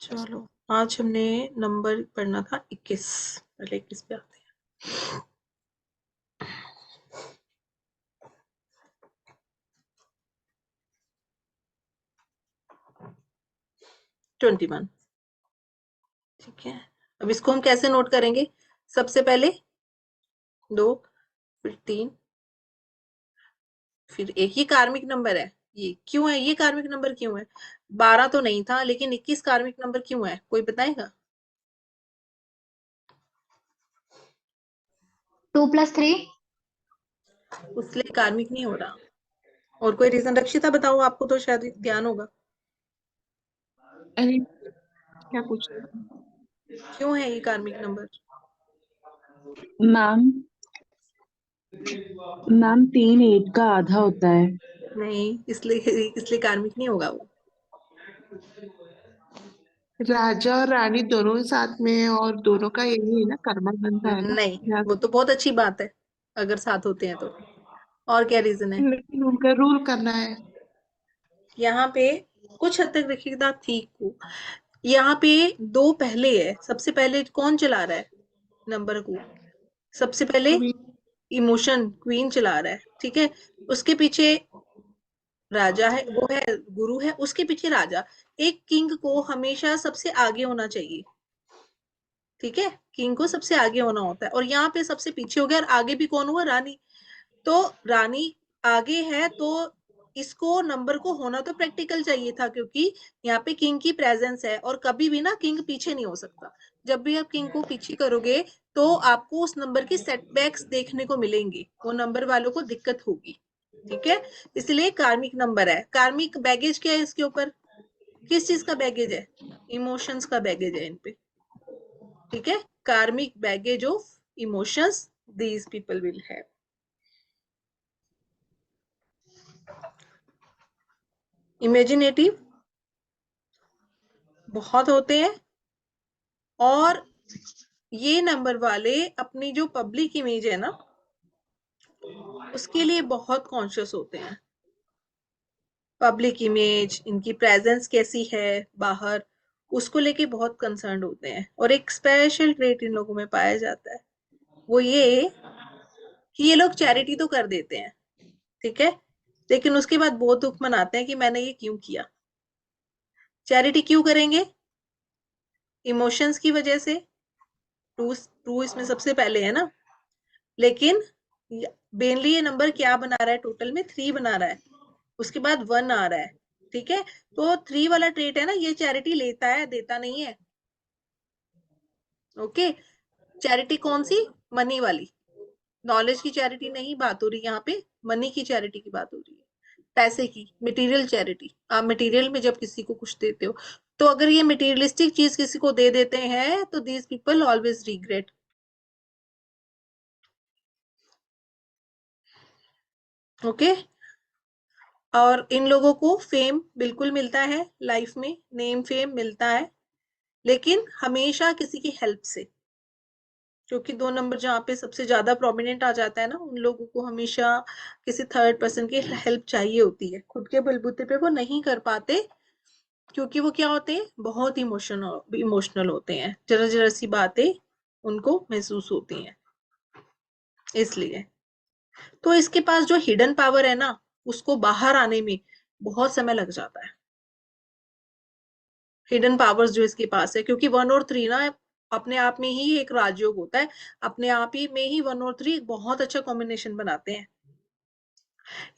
चलो, आज हमने नंबर पढ़ना था 21। पहले 21 पे आते हैं। 21। ठीक है, अब इसको हम कैसे नोट करेंगे? सबसे पहले 2, फिर 3, फिर 1। ये कार्मिक नंबर है। ये क्यों है? ये कार्मिक नंबर क्यों है? 12 तो नहीं था, लेकिन 21 कार्मिक नंबर क्यों है? कोई बताएगा? 2 + 3। उसलिए कार्मिक नहीं हो रहा। और कोई रीजन? रक्षिता बताओ, आपको तो शायद ध्यान होगा। अरे, क्या पूछ रहे थे? क्यों है ये कार्मिक नंबर? मैम मैम 3 8 का आधा होता है। नहीं, इसलिए कार्मिक नहीं होगा वो। राजा और रानी दोनों साथ में है और दोनों का यही है ना, कर्मा बनता है ना। नहीं, वो तो बहुत अच्छी बात है अगर साथ होते हैं तो। और क्या रीजन है? लेकिन उनका रूल करना है। यहाँ पे कुछ हद तक रखिएगा ठीक को। यहाँ पे दो पहले है। सबसे पहले कौन चला रहा है नंबर को? सबसे पहले कभी इमोशन क्वीन चला रहा है, ठीक है। उसके पीछे राजा है, वो है गुरु है, उसके पीछे राजा। एक किंग को हमेशा सबसे आगे होना चाहिए, ठीक है। किंग को सबसे आगे होना होता है, और यहाँ पे सबसे पीछे हो गया। और आगे भी कौन हुआ? रानी। तो रानी आगे है, तो इसको नंबर को होना तो प्रैक्टिकल चाहिए था, क्योंकि यहाँ पे किंग की प्रेजेंस है। और कभी भी ना किंग पीछे नहीं हो सकता। जब भी आप किंग को पीछे करोगे तो आपको उस नंबर की सेटबैक्स देखने को मिलेंगे, वो नंबर वालों को दिक्कत होगी, ठीक है। इसलिए कार्मिक नंबर है। कार्मिक बैगेज क्या है इसके ऊपर? किस चीज का बैगेज है? इमोशंस का बैगेज है इन पे, ठीक है। कार्मिक baggage of emotions these people will have. Imaginative बहुत होते हैं, और ये नंबर वाले अपनी जो पब्लिक इमेज है ना, उसके लिए बहुत कॉन्शियस होते हैं। पब्लिक इमेज, इनकी प्रेजेंस कैसी है बाहर, उसको लेके बहुत कंसर्न होते हैं। और एक स्पेशल ट्रेट इन लोगों में पाया जाता है, वो ये कि ये लोग चैरिटी तो कर देते हैं, ठीक है, लेकिन उसके बाद बहुत दुख मनाते हैं कि मैंने ये क्यों किया। चैरिटी क्यों करेंगे? इमोशंस की वजह से। ट्रू ट्रू इसमें सबसे पहले है ना। लेकिन मेनली ये नंबर क्या बना रहा है? टोटल में 3 बना रहा है, उसके बाद 1 आ रहा है, ठीक है। तो 3 वाला ट्रेट है ना, ये चैरिटी लेता है, देता नहीं है। ओके। चैरिटी कौन सी? मनी वाली। नॉलेज की चैरिटी नहीं बात हो रही यहाँ पे, मनी की चैरिटी की बात हो रही है। पैसे की, मटेरियल चैरिटी। आप मटेरियल में जब किसी को कुछ देते हो, तो अगर ये मटेरियलिस्टिक चीज किसी को दे देते हैं तो these people always regret. Okay. और इन लोगों को फेम बिल्कुल मिलता है लाइफ में, नेम फेम मिलता है, लेकिन हमेशा किसी की हेल्प से। क्योंकि 2 नंबर जहाँ पे सबसे ज्यादा प्रोमिनेंट आ जाता है ना, उन लोगों को हमेशा किसी थर्ड पर्सन की हेल्प चाहिए होती है। खुद के बलबूते पे वो नहीं कर पाते, क्योंकि वो क्या होते हैं? बहुत इमोशनल इमोशनल होते हैं। जरा जरा सी बातें उनको महसूस होती हैं, इसलिए। तो इसके पास जो हिडन पावर है ना, उसको बाहर आने में बहुत समय लग जाता है। हिडन पावर्स जो इसके पास है, क्योंकि 1 और 3 ना अपने आप में ही एक राजयोग होता है। अपने आप ही में ही 1 और 3 बहुत अच्छा कॉम्बिनेशन बनाते हैं।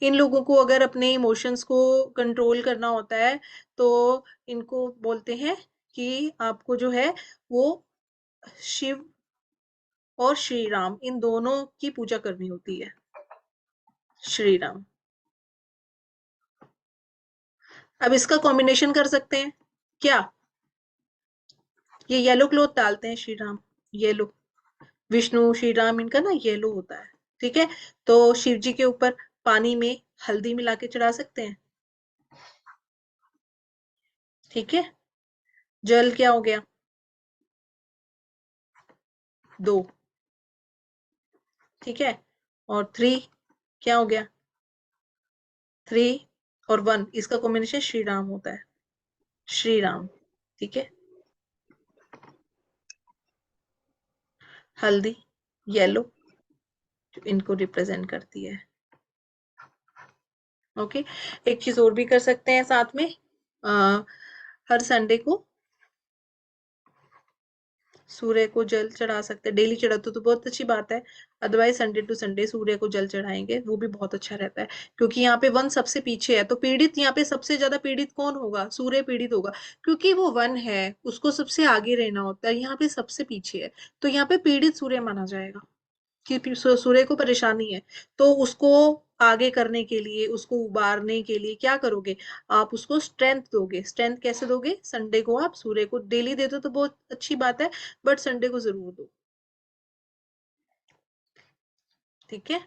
इन लोगों को अगर अपने इमोशंस को कंट्रोल करना होता है, तो इनको बोलते हैं कि आपको जो है वो शिव और श्री राम, इन दोनों की पूजा करनी होती है। श्री राम। अब इसका कॉम्बिनेशन कर सकते हैं क्या? ये येलो क्लॉथ डालते हैं श्री राम, येलो। विष्णु श्री राम इनका ना येलो होता है, ठीक है। तो शिव जी के ऊपर पानी में हल्दी मिला के चढ़ा सकते हैं, ठीक है। जल क्या हो गया? 2, ठीक है। और 3 क्या हो गया? 3 और 1, इसका कॉम्बिनेशन श्री राम होता है। श्री राम, ठीक है। हल्दी येलो जो इनको रिप्रेजेंट करती है। ओके, एक चीज और भी कर सकते हैं साथ में, हर संडे को सूर्य को जल चढ़ा सकते हैं। डेली चढ़ा तो बहुत अच्छी बात है, अदरवाइज संडे टू संडे सूर्य को जल चढ़ाएंगे, वो भी बहुत अच्छा रहता है। क्योंकि यहाँ पे वन सबसे पीछे है, तो पीड़ित यहाँ पे सबसे ज्यादा पीड़ित कौन होगा? सूर्य पीड़ित होगा, क्योंकि वो वन है, उसको सबसे आगे रहना होता है, यहाँ पे सबसे पीछे है, तो यहाँ पे पीड़ित सूर्य माना जाएगा कि सूर्य को परेशानी है। तो उसको आगे करने के लिए, उसको उबारने के लिए क्या करोगे? आप उसको स्ट्रेंथ दोगे। स्ट्रेंथ कैसे दोगे? संडे को आप सूर्य को डेली दे दो तो बहुत अच्छी बात है, बट संडे को जरूर दो। ठीक है,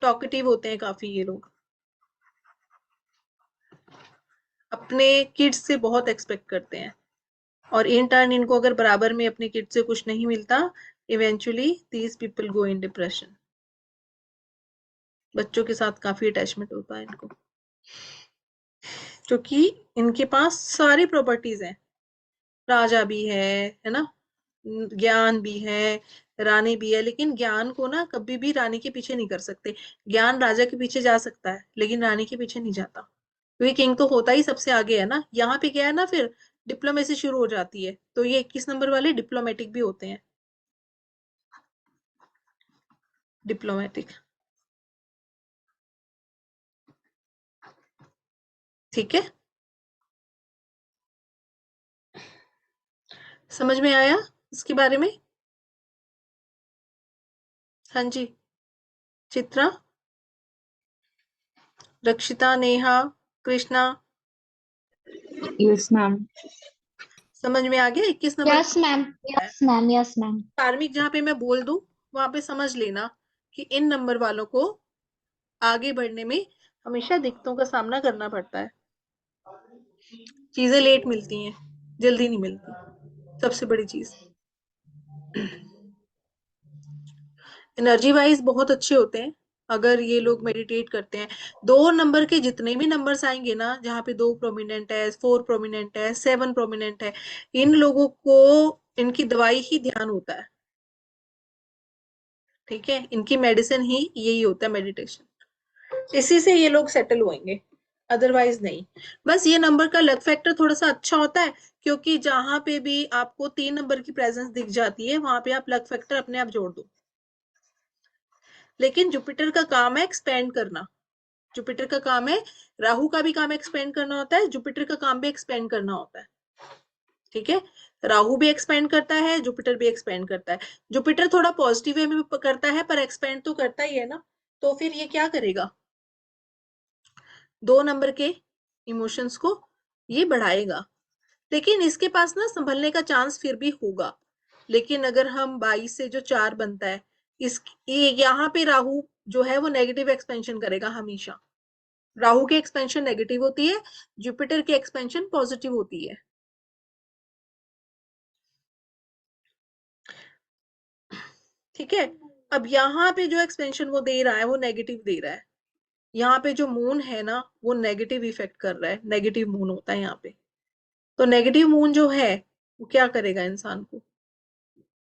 टॉकेटिव होते हैं काफी ये लोग, अपने किड्स से बहुत एक्सपेक्ट करते हैं, और इन टर्न इनको अगर बराबर में अपने किड्स से कुछ नहीं मिलता, eventually these people go in depression. बच्चों के साथ काफी अटैचमेंट होता है इनको, क्योंकि इनके पास सारी प्रॉपर्टीज हैं, राजा भी है ना, ज्ञान भी है, रानी भी है, लेकिन ज्ञान को ना कभी भी रानी के पीछे नहीं कर सकते। ज्ञान राजा के पीछे जा सकता है लेकिन रानी के पीछे नहीं जाता, क्योंकि किंग तो होता ही सबसे आगे है ना। यहाँ पे क्या है ना, फिर डिप्लोमेसी शुरू हो जाती है, तो ये 21 नंबर वाले डिप्लोमेटिक भी होते हैं, डिप्लोमेटिक। ठीक है, समझ में आया इसके बारे में? हाँ जी, चित्रा, रक्षिता, नेहा, कृष्णा, यस मैम। समझ में आ गया 21 नंबर यस मैम, है? Yes ma'am, yes ma'am. कार्मिक जहाँ पे मैं बोल दूं वहां पे समझ लेना कि इन नंबर वालों को आगे बढ़ने में हमेशा दिक्कतों का सामना करना पड़ता है, चीजें लेट मिलती हैं, जल्दी नहीं मिलती, सबसे बड़ी चीज। एनर्जी वाइज बहुत अच्छे होते हैं अगर ये लोग मेडिटेट करते हैं। 2 नंबर के जितने भी नंबर्स आएंगे ना, जहाँ पे 2 प्रोमिनेंट है, 4 प्रोमिनेंट है, 7 प्रोमिनेंट है, इन लोगों को इनकी दवाई ही ध्यान होता है। ठीक है, इनकी मेडिसिन ही यही होता है, मेडिटेशन। इसी से ये लोग सेटल होंगे, अदरवाइज नहीं। बस ये नंबर का लक फैक्टर थोड़ा सा अच्छा होता है, क्योंकि जहां पे भी आपको 3 नंबर की प्रेजेंस दिख जाती है वहां पे आप लक फैक्टर अपने आप जोड़ दो। लेकिन जुपिटर का काम है एक्सपेंड करना, जुपिटर का काम है, राहु का भी काम एक्सपेंड करना होता है, जुपिटर का काम भी एक्सपेंड करना होता है। ठीक है, राहु भी एक्सपेंड करता है, जुपिटर भी एक्सपेंड करता है। जुपिटर थोड़ा पॉजिटिव वे में करता है पर एक्सपेंड तो करता ही है ना, तो फिर ये क्या करेगा? 2 नंबर के इमोशंस को ये बढ़ाएगा, लेकिन इसके पास ना संभलने का चांस फिर भी होगा। लेकिन अगर हम 22 से जो 4 बनता है, इस ये यहाँ पे राहु जो है वो नेगेटिव एक्सपेंशन करेगा हमेशा। राहु की एक्सपेंशन नेगेटिव होती है, जुपिटर की एक्सपेंशन पॉजिटिव होती है। ठीक है, अब यहाँ पे जो एक्सपेंशन वो दे रहा है वो नेगेटिव दे रहा है। यहाँ पे जो मून है ना वो नेगेटिव इफेक्ट कर रहा है, नेगेटिव मून होता है यहाँ पे। तो नेगेटिव मून जो है वो क्या करेगा? इंसान को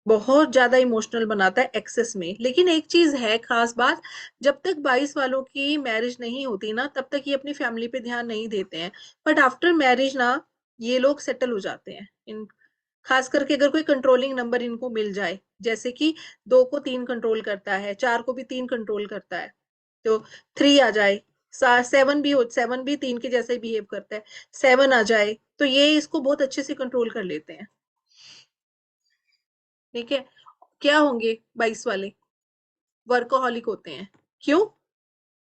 बहुत ज्यादा इमोशनल बनाता है एक्सेस में। लेकिन एक चीज है खास बात, जब तक 22 वालों की मैरिज नहीं होती ना तब तक ये अपनी फैमिली पे ध्यान नहीं देते हैं, बट आफ्टर मैरिज ना ये लोग सेटल हो जाते हैं। इन खास करके अगर कोई कंट्रोलिंग नंबर इनको मिल जाए, जैसे कि 2 को 3 कंट्रोल करता है, 4 को भी 3 कंट्रोल करता है, तो 3 आ जाए, 7 भी 3 के जैसे बिहेव करता है, 7 आ जाए, तो ये इसको बहुत अच्छे से कंट्रोल कर लेते हैं। ठीक है, क्या होंगे 22 वाले? वर्कोहॉलिक होते हैं। क्यों?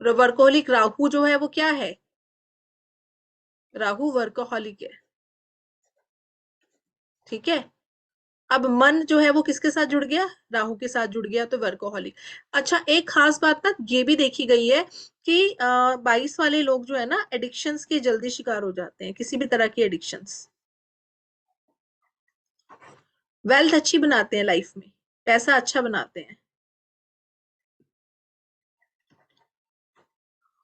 वर्कोहॉलिक राहु जो है वो क्या है? राहु वर्कोहॉलिक है। ठीक है, अब मन जो है वो किसके साथ जुड़ गया? राहु के साथ जुड़ गया, तो वर्कोहॉलिक। अच्छा, एक खास बात ना ये भी देखी गई है कि 22 वाले लोग जो है ना एडिक्शंस के जल्दी शिकार हो जाते हैं, किसी भी तरह की एडिक्शंस। वेल्थ अच्छी बनाते हैं लाइफ में, पैसा अच्छा बनाते हैं।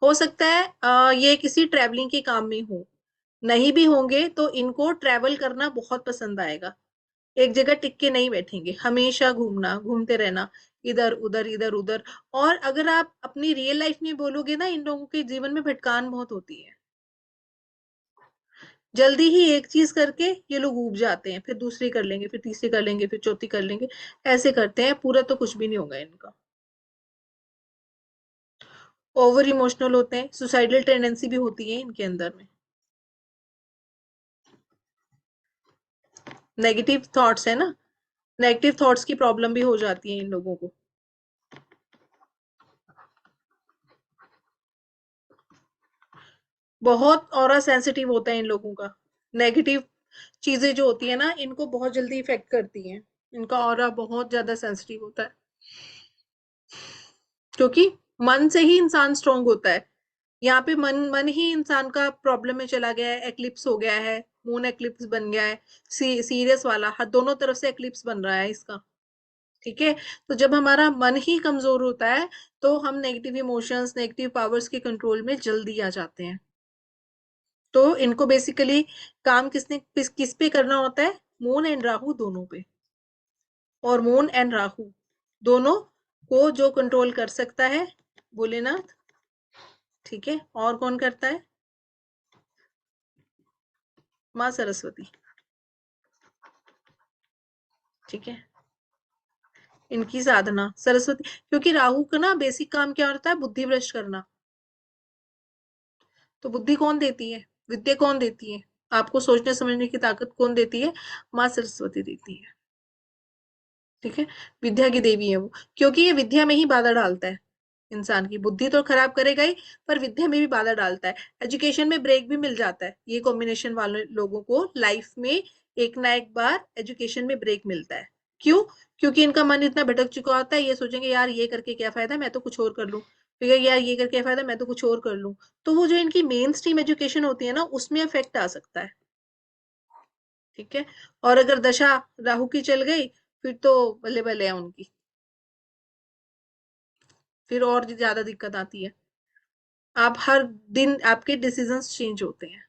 हो सकता है ये किसी ट्रेवलिंग के काम में हो, नहीं भी होंगे तो इनको ट्रेवल करना बहुत पसंद आएगा। एक जगह टिक के नहीं बैठेंगे, हमेशा घूमना, घूमते रहना, इधर उधर इधर उधर। और अगर आप अपनी रियल लाइफ में बोलोगे ना, इन लोगों के जीवन में भटकान बहुत होती है। जल्दी ही एक चीज करके ये लोग ऊब जाते हैं, फिर दूसरी कर लेंगे, फिर तीसरी कर लेंगे, फिर चौथी कर लेंगे, ऐसे करते हैं, पूरा तो कुछ भी नहीं होगा इनका। ओवर इमोशनल होते हैं, सुसाइडल टेंडेंसी भी होती है इनके अंदर में। नेगेटिव थॉट्स है ना, नेगेटिव थॉट्स की प्रॉब्लम भी हो जाती है इन लोगों को। बहुत ऑरा सेंसिटिव होता है इन लोगों का। नेगेटिव चीजें जो होती है ना, इनको बहुत जल्दी इफेक्ट करती हैं। इनका ऑरा बहुत ज्यादा सेंसिटिव होता है, क्योंकि मन से ही इंसान स्ट्रांग होता है। यहाँ पे मन मन ही इंसान का प्रॉब्लम में चला गया है, एक्लिप्स हो गया है, मून एक्लिप्स बन गया है, सीरियस वाला, हर दोनों तरफ से एक्लिप्स बन रहा है इसका। ठीक है। तो जब हमारा मन ही कमजोर होता है, तो हम नेगेटिव इमोशंस, नेगेटिव पावर्स के कंट्रोल में जल्दी आ जाते हैं। तो इनको बेसिकली काम किस पे करना होता है? मून एंड राहु दोनों पे। और मून एंड राहु दोनों को जो कंट्रोल कर सकता है, भोलेनाथ। ठीक है। और कौन करता है? माँ सरस्वती। ठीक है। इनकी साधना सरस्वती, क्योंकि राहु का ना बेसिक काम क्या होता है? बुद्धि भ्रष्ट करना। तो बुद्धि कौन देती है? विद्या कौन देती है? आपको सोचने समझने की ताकत कौन देती है? माँ सरस्वती देती है। ठीक है। विद्या की देवी है वो, क्योंकि ये विद्या में ही बाधा डालता है। इंसान की बुद्धि तो खराब करेगा ही, पर विद्या में भी बाधा डालता है। एजुकेशन में ब्रेक भी मिल जाता है, ये कॉम्बिनेशन वाले लोगों को लाइफ में एक ना एक बार एजुकेशन में ब्रेक मिलता है। क्यों? क्योंकि इनका मन इतना भटक चुका होता है, ये सोचेंगे यार ये करके क्या फायदा, मैं तो कुछ और कर लूं। फिर यार ये करके क्या फायदा, मैं तो कुछ और कर लूं। तो वो जो इनकी मेन स्ट्रीम एजुकेशन होती है ना, उसमें इफेक्ट आ सकता है। ठीक है। और अगर दशा राहु की चल गई, फिर तो बल्ले बल्ले है उनकी, फिर और ज्यादा दिक्कत आती है। आप हर दिन आपके डिसीजंस चेंज होते हैं,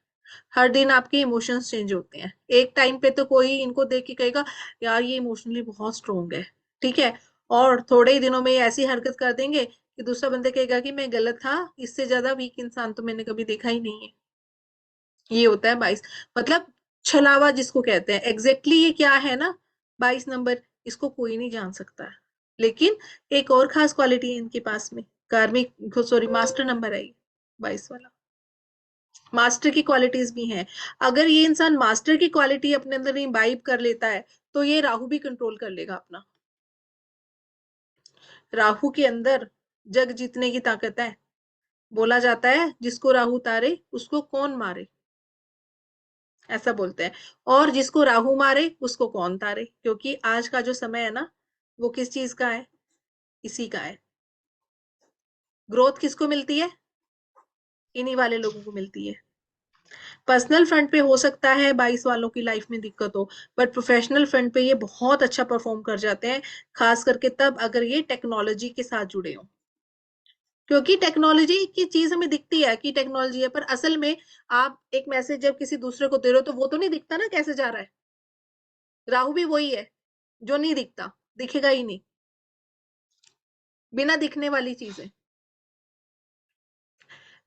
हर दिन आपके इमोशंस चेंज होते हैं। एक टाइम पे तो कोई इनको देख के कहेगा यार ये इमोशनली बहुत स्ट्रोंग है। ठीक है। और थोड़े ही दिनों में ये ऐसी हरकत कर देंगे कि दूसरा बंदा कहेगा कि मैं गलत था, इससे ज्यादा वीक इंसान तो मैंने कभी देखा ही नहीं है। ये होता है 22, मतलब छलावा जिसको कहते हैं। एग्जैक्टली ये क्या है ना, 22 नंबर, इसको कोई नहीं जान सकता है। लेकिन एक और खास क्वालिटी है इनके पास में, कार्मिक सॉरी मास्टर नंबर है ये, 22 वाला। मास्टर की क्वालिटीज भी हैं। अगर ये इंसान मास्टर की क्वालिटी अपने अंदर इम्बाइब कर लेता है, तो ये राहु भी कंट्रोल कर लेगा अपना। राहु के अंदर जग जीतने की ताकत है। बोला जाता है जिसको राहु तारे उसको कौन मारे, ऐसा बोलते हैं। और जिसको राहु मारे उसको कौन तारे, क्योंकि आज का जो समय है ना, वो किस चीज का है? इसी का है। ग्रोथ किसको मिलती है? इन्हीं वाले लोगों को मिलती है। पर्सनल फ्रंट पे हो सकता है 22 वालों की लाइफ में दिक्कत हो, बट प्रोफेशनल फ्रंट पे ये बहुत अच्छा परफॉर्म कर जाते हैं। खास करके तब अगर ये टेक्नोलॉजी के साथ जुड़े हो, क्योंकि टेक्नोलॉजी की चीज हमें दिखती है कि टेक्नोलॉजी है, पर असल में आप एक मैसेज जब किसी दूसरे को दे रहे हो, तो वो तो नहीं दिखता ना कैसे जा रहा है। राहु भी वही है, जो नहीं दिखता, दिखेगा ही नहीं, बिना दिखने वाली चीज है।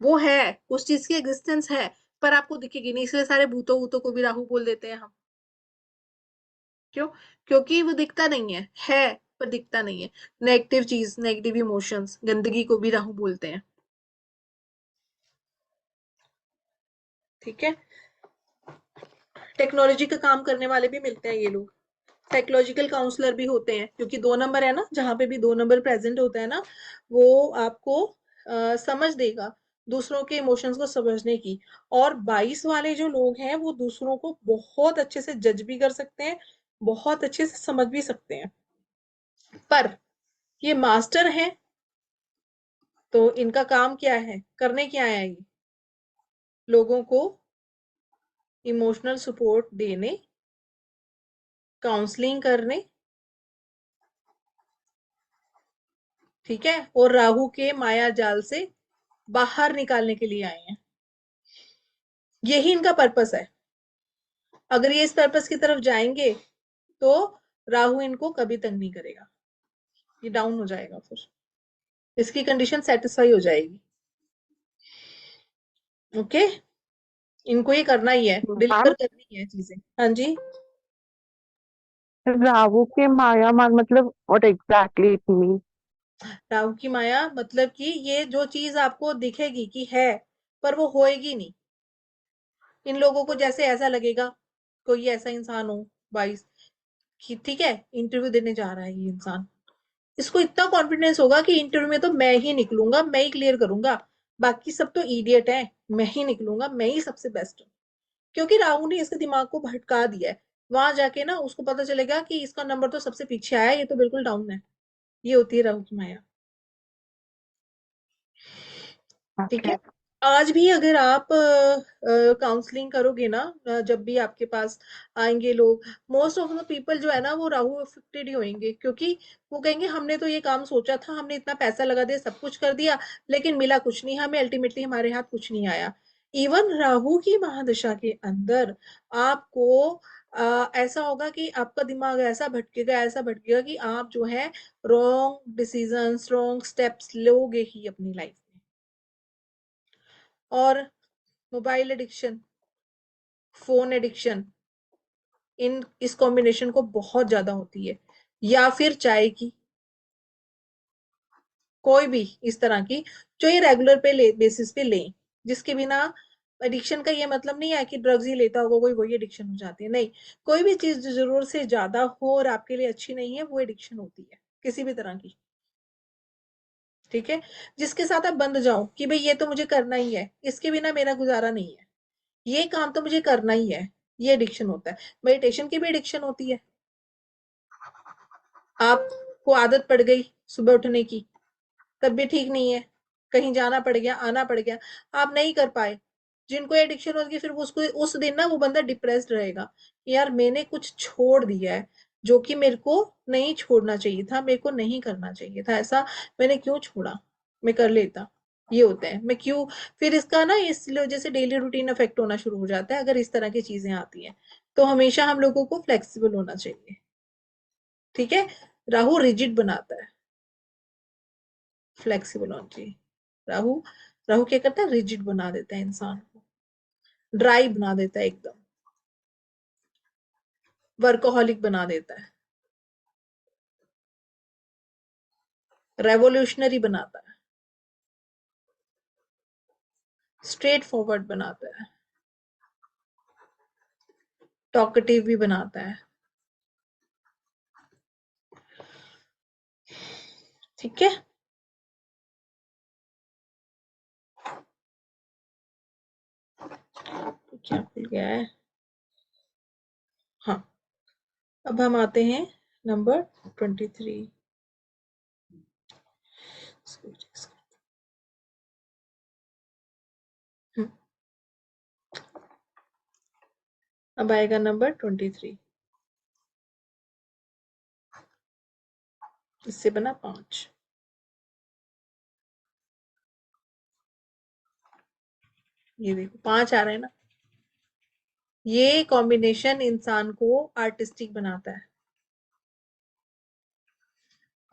वो है, उस चीज की एग्जिस्टेंस है, पर आपको दिखेगी नहीं, इसलिए सारे भूतों भूतों को भी राहु बोल देते हैं हम। क्यों? क्योंकि वो दिखता नहीं है पर दिखता नहीं है। नेगेटिव चीज, नेगेटिव इमोशंस, गंदगी को भी राहु बोलते हैं। ठीक है। टेक्नोलॉजी का काम करने वाले भी मिलते हैं ये लोग। साइकोलॉजिकल काउंसलर भी होते हैं, क्योंकि 2 नंबर है ना, जहां पे भी 2 नंबर प्रेजेंट होता है ना, वो आपको समझ देगा, दूसरों के इमोशंस को समझने की। और 22 वाले जो लोग हैं, वो दूसरों को बहुत अच्छे से जज भी कर सकते हैं, बहुत अच्छे से समझ भी सकते हैं। पर ये मास्टर हैं, तो इनका काम क्या है, करने क्या है ये? लोगों को इमोशनल सपोर्ट देने, काउंसलिंग करने। ठीक है। और राहु के माया जाल से बाहर निकालने के लिए आए हैं। यही इनका पर्पस है। अगर ये इस पर्पस की तरफ जाएंगे, तो राहु इनको कभी तंग नहीं करेगा, ये डाउन हो जाएगा, फिर इसकी कंडीशन सेटिस्फाई हो जाएगी। ओके, इनको ये करना ही है, मैम, डिलीवर करनी है चीजें। हाँ जी। राहु के माया मान मतलब what exactly it mean? Rahu की माया मतलब कि ये जो चीज आपको दिखेगी कि है, पर वो होएगी नहीं। इन लोगों को जैसे ऐसा लगेगा, कोई ऐसा इंसान हो 22 कि ठीक है इंटरव्यू देने जा रहा है ये इंसान, इसको इतना कॉन्फिडेंस होगा कि इंटरव्यू में तो मैं ही निकलूंगा, मैं ही क्लियर करूंगा, बाकी सब तो इडियट है, मैं ही निकलूंगा, मैं ही सबसे बेस्ट हूँ। क्योंकि राहु ने इसके दिमाग को भटका दिया है। वहां जाके ना उसको पता चलेगा कि इसका नंबर तो सबसे पीछे आया है, ये तो बिल्कुल डाउन है। ये होती है राहु की माया। ठीक ओके। है। आज भी अगर आप काउंसलिंग करोगे ना, जब भी आपके पास आएंगे लोग, मोस्ट ऑफ द पीपल जो है ना वो राहु अफेक्टेड ही होंगे, क्योंकि वो कहेंगे हमने तो ये काम सोचा था, हमने इतना पैसा लगा दिया, सब कुछ कर दिया, लेकिन मिला कुछ नहीं हमें, अल्टीमेटली हमारे हाथ कुछ नहीं आया। इवन राहु की महादशा के अंदर आपको ऐसा होगा कि आपका दिमाग ऐसा भटकेगा कि आप जो है रॉन्ग डिसीजंस, रॉन्ग स्टेप्स लोगे ही अपनी लाइफ में। और मोबाइल एडिक्शन, फोन एडिक्शन, इन इस कॉम्बिनेशन को बहुत ज्यादा होती है। या फिर चाय की, कोई भी इस तरह की जो ये रेगुलर बेसिस पे लें, जिसके बिना एडिक्शन का ये मतलब नहीं है कि ड्रग्स ही लेता होगा कोई वही एडिक्शन हो जाती है, नहीं। कोई भी चीज जो जरूरत से ज्यादा हो और आपके लिए अच्छी नहीं है वो एडिक्शन होती है, किसी भी तरह की। ठीक है। जिसके साथ आप बंध जाओ कि भाई ये तो मुझे करना ही है, इसके बिना मेरा गुजारा नहीं है, ये काम तो मुझे करना ही है, ये एडिक्शन होता है। मेडिटेशन की भी एडिक्शन होती है। आपको आदत पड़ गई सुबह उठने की, तब भी ठीक नहीं है, कहीं जाना पड़ गया, आना पड़ गया, आप नहीं कर पाए। जिनको एडिक्शन होगी फिर वो उसको उस दिन ना वो बंदा डिप्रेस्ड रहेगा कि यार मैंने कुछ छोड़ दिया है जो कि मेरे को नहीं छोड़ना चाहिए था, मेरे को नहीं करना चाहिए था ऐसा, मैंने क्यों छोड़ा, मैं कर लेता। ये होता है मैं क्यों। फिर इसका ना इस वजह से डेली रूटीन अफेक्ट होना शुरू हो जाता है, अगर इस तरह की चीजें आती हैं। तो हमेशा हम लोगों को फ्लेक्सिबल होना चाहिए। ठीक है। राहु रिजिड बनाता है, फ्लेक्सिबल होना चाहिए। राहु राहु क्या करता है, रिजिड बना देता है इंसान को, ड्राई बना देता है एकदम, वर्कोहॉलिक बना देता है, रेवोल्यूशनरी बनाता है, स्ट्रेट फॉरवर्ड बनाता है, टॉकेटिव भी बनाता है। ठीक है। तो क्या खुल गया है। हाँ, अब हम आते हैं नंबर 23। अब आएगा नंबर 23, इससे बना 5। ये देखो 5 आ रहे हैं ना, ये कॉम्बिनेशन इंसान को आर्टिस्टिक बनाता है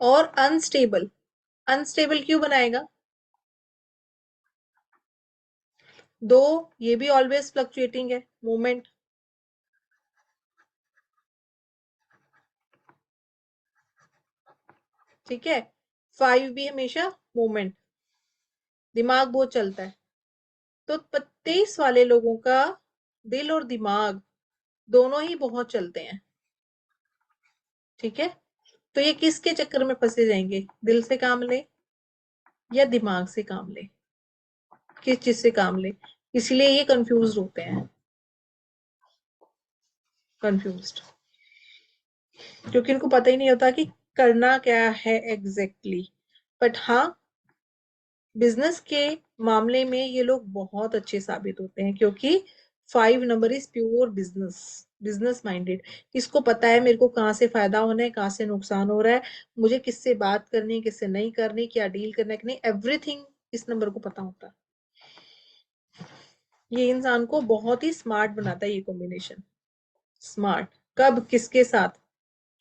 और अनस्टेबल। अनस्टेबल क्यों बनाएगा, दो ये भी ऑलवेज फ्लक्चुएटिंग है मूवमेंट। ठीक है। 5 भी हमेशा मूवमेंट, दिमाग बहुत चलता है। तो 23 वाले लोगों का दिल और दिमाग दोनों ही बहुत चलते हैं। ठीक है। तो ये किसके चक्कर में फंसे जाएंगे, दिल से काम ले या दिमाग से काम ले, किस चीज से काम ले, इसलिए ये कंफ्यूज होते हैं, कंफ्यूज्ड, क्योंकि इनको पता ही नहीं होता कि करना क्या है एग्जैक्टली बट हाँ, बिजनेस के मामले में ये लोग बहुत अच्छे साबित होते हैं, क्योंकि 5 number is pure business, business minded. इसको पता है मेरे को कहाँ से फायदा होना है, कहाँ से नुकसान हो रहा है, मुझे किससे बात करनी है, किससे नहीं करनी, क्या डील करना है कि नहीं, एवरीथिंग इस नंबर को पता होता है। ये इंसान को बहुत ही स्मार्ट बनाता है ये कॉम्बिनेशन। स्मार्ट कब किसके साथ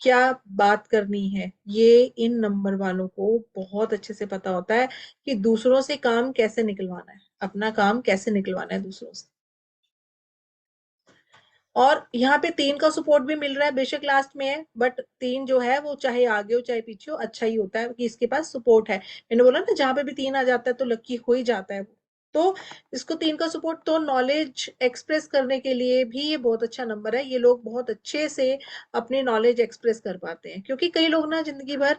क्या बात करनी है, ये इन नंबर वालों को बहुत अच्छे से पता होता है कि दूसरों से काम कैसे निकलवाना है, अपना काम कैसे निकलवाना है दूसरों से। और यहाँ पे 3 का सपोर्ट भी मिल रहा है, बेशक लास्ट में है, बट 3 जो है वो चाहे आगे हो चाहे पीछे हो, अच्छा ही होता है कि इसके पास सपोर्ट है। मैंने बोला ना, जहां पे भी 3 आ जाता है तो लकी हो ही जाता है वो। तो इसको 3 का सपोर्ट, तो नॉलेज एक्सप्रेस करने के लिए भी ये बहुत अच्छा नंबर है। ये लोग बहुत अच्छे से अपनी नॉलेज एक्सप्रेस कर पाते हैं, क्योंकि कई लोग ना जिंदगी भर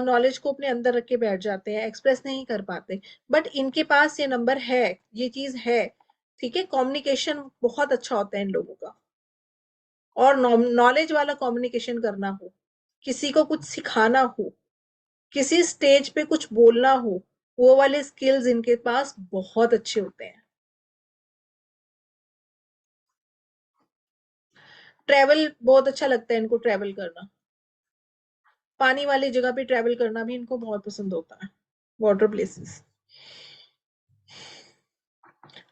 नॉलेज को अपने अंदर रख के बैठ जाते हैं, एक्सप्रेस नहीं कर पाते। बट इनके पास ये नंबर है, ये चीज है। ठीक है, कम्युनिकेशन बहुत अच्छा होता है इन लोगों का, और नॉलेज वाला कम्युनिकेशन करना हो, किसी को कुछ सिखाना हो, किसी स्टेज पे कुछ बोलना हो, वो वाले स्किल्स इनके पास बहुत अच्छे होते हैं। ट्रेवल बहुत अच्छा लगता है इनको, ट्रेवल करना, पानी वाली जगह पे ट्रेवल करना भी इनको बहुत पसंद होता है, वाटर प्लेसेस।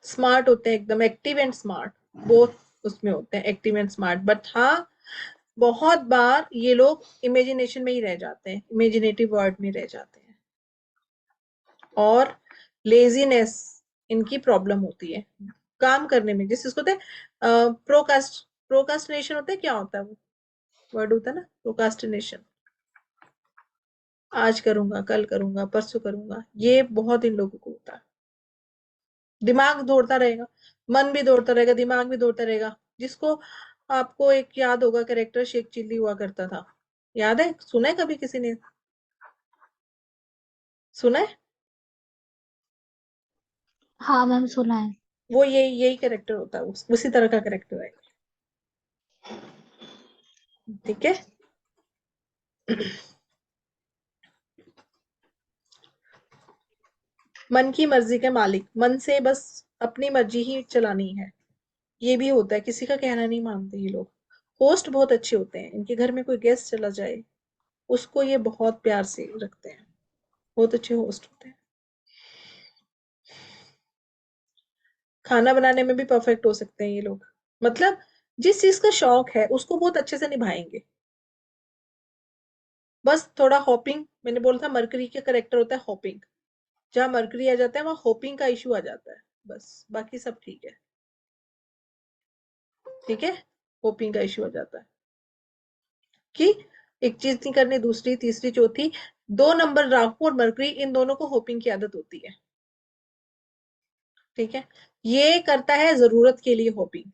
स्मार्ट होते हैं एकदम, एक्टिव एंड स्मार्ट, बोथ उसमें होते हैं, एक्टिव एंड स्मार्ट। बट हाँ, बहुत बार ये लोग इमेजिनेशन में ही रह जाते हैं, इमेजिनेटिव वर्ड में रह जाते हैं, और लेजीनेस इनकी प्रॉब्लम होती है काम करने में, जिस इसको प्रोकास्टिनेशन होता है, क्या होता है वो वर्ड होता है ना, प्रोकास्टिनेशन, आज करूंगा, कल करूंगा, परसों करूंगा, ये बहुत इन लोगों को होता है। दिमाग दौड़ता रहेगा, मन भी दौड़ता रहेगा, दिमाग भी दौड़ता रहेगा। जिसको, आपको एक याद होगा कैरेक्टर, शेख चिल्ली हुआ करता था, याद है, सुना है कभी किसी ने, सुना है? हाँ मैम सुना है। वो यही यही कैरेक्टर होता है, उसी तरह का कैरेक्टर है। ठीक है। मन की मर्जी के मालिक, मन से बस अपनी मर्जी ही चलानी है, ये भी होता है, किसी का कहना नहीं मानते ये लोग। होस्ट बहुत अच्छे होते हैं, इनके घर में कोई गेस्ट चला जाए उसको ये बहुत प्यार से रखते हैं, बहुत अच्छे होस्ट होते हैं। खाना बनाने में भी परफेक्ट हो सकते हैं ये लोग, मतलब जिस चीज का शौक है उसको बहुत अच्छे से निभाएंगे। बस थोड़ा हॉपिंग, मैंने बोला था मरकरी का करेक्टर होता है हॉपिंग, जहां मरकरी आ जाता है वहां हॉपिंग का इशू आ जाता है, बस बाकी सब ठीक है। ठीक है, हॉपिंग का इशू आ जाता है कि एक चीज नहीं करनी, दूसरी तीसरी चौथी, 2 नंबर राहु और मरकरी, इन दोनों को होपिंग की आदत होती है। ठीक है, ये करता है जरूरत के लिए होपिंग,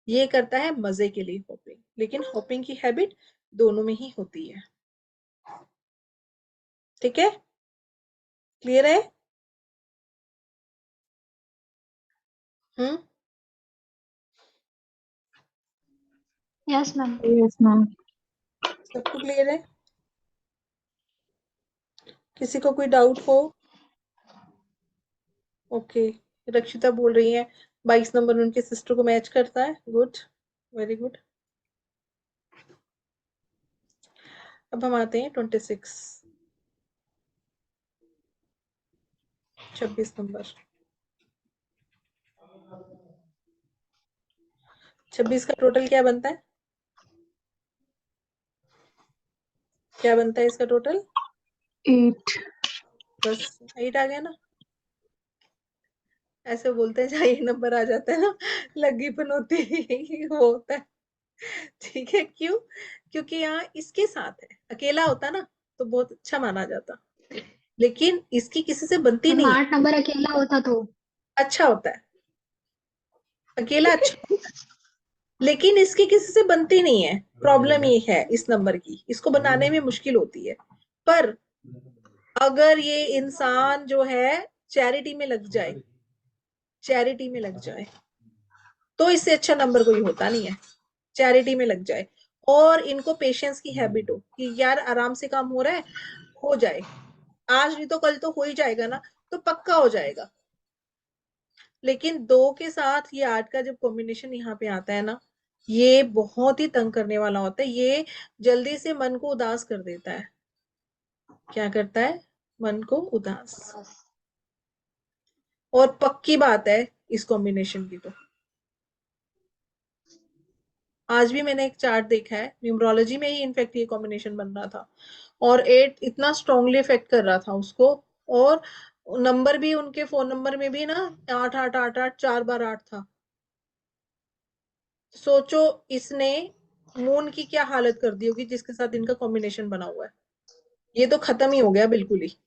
ये करता है मजे के लिए होपिंग, लेकिन होपिंग की हैबिट दोनों में ही होती है। ठीक है, क्लियर है? Hmm, yes ma'am. Yes ma'am. सबको क्लियर है? किसी को कोई डाउट हो? ओके, रक्षिता बोल रही है 22 नंबर उनके सिस्टर को मैच करता है, गुड, वेरी गुड। अब हम आते हैं 26 नंबर। 26 का टोटल क्या बनता है? क्या बनता है इसका टोटल? 8। बस 8 आ गया ना, ऐसे बोलते हैं जहाँ ये नंबर आ जाता है ना, लग्गीपन होती है, वो होता है। ठीक है, क्यों? क्योंकि यहाँ इसके साथ है, अकेला होता ना तो बहुत अच्छा माना जाता, लेकिन इसकी किसी से बनती मैम नहीं है। 8 नंबर अकेला होता तो। अच्छा होता है, अकेला अच्छा होता है, लेकिन इसकी किसी से बनती नहीं है, प्रॉब्लम ये है इस नंबर की, इसको बनाने में मुश्किल होती है। पर अगर ये इंसान जो है चैरिटी में लग जाए, चैरिटी में लग जाए, तो इससे अच्छा नंबर कोई होता नहीं है। चैरिटी में लग जाए, और इनको पेशेंस की हैबिट हो कि यार आराम से काम हो रहा है, हो जाए, आज नहीं तो कल तो हो ही जाएगा ना, तो पक्का हो जाएगा। लेकिन 2 के साथ ये 8 का जब कॉम्बिनेशन यहाँ पे आता है ना, ये बहुत ही तंग करने वाला होता है, ये जल्दी से मन को उदास कर देता है। क्या करता है? मन को उदास। और पक्की बात है इस कॉम्बिनेशन की, तो आज भी मैंने एक चार्ट देखा है, न्यूमरोलॉजी में ही इनफैक्ट ये कॉम्बिनेशन बन रहा था, और 8 इतना स्ट्रांगली इफेक्ट कर रहा था उसको। और नंबर भी उनके फोन नंबर में भी ना 8 8 8 8 4 बार 8 था। सोचो इसने मून की क्या हालत कर दी होगी जिसके साथ इनका कॉम्बिनेशन बना हुआ है। ये तो खत्म ही हो गया बिल्कुल ही।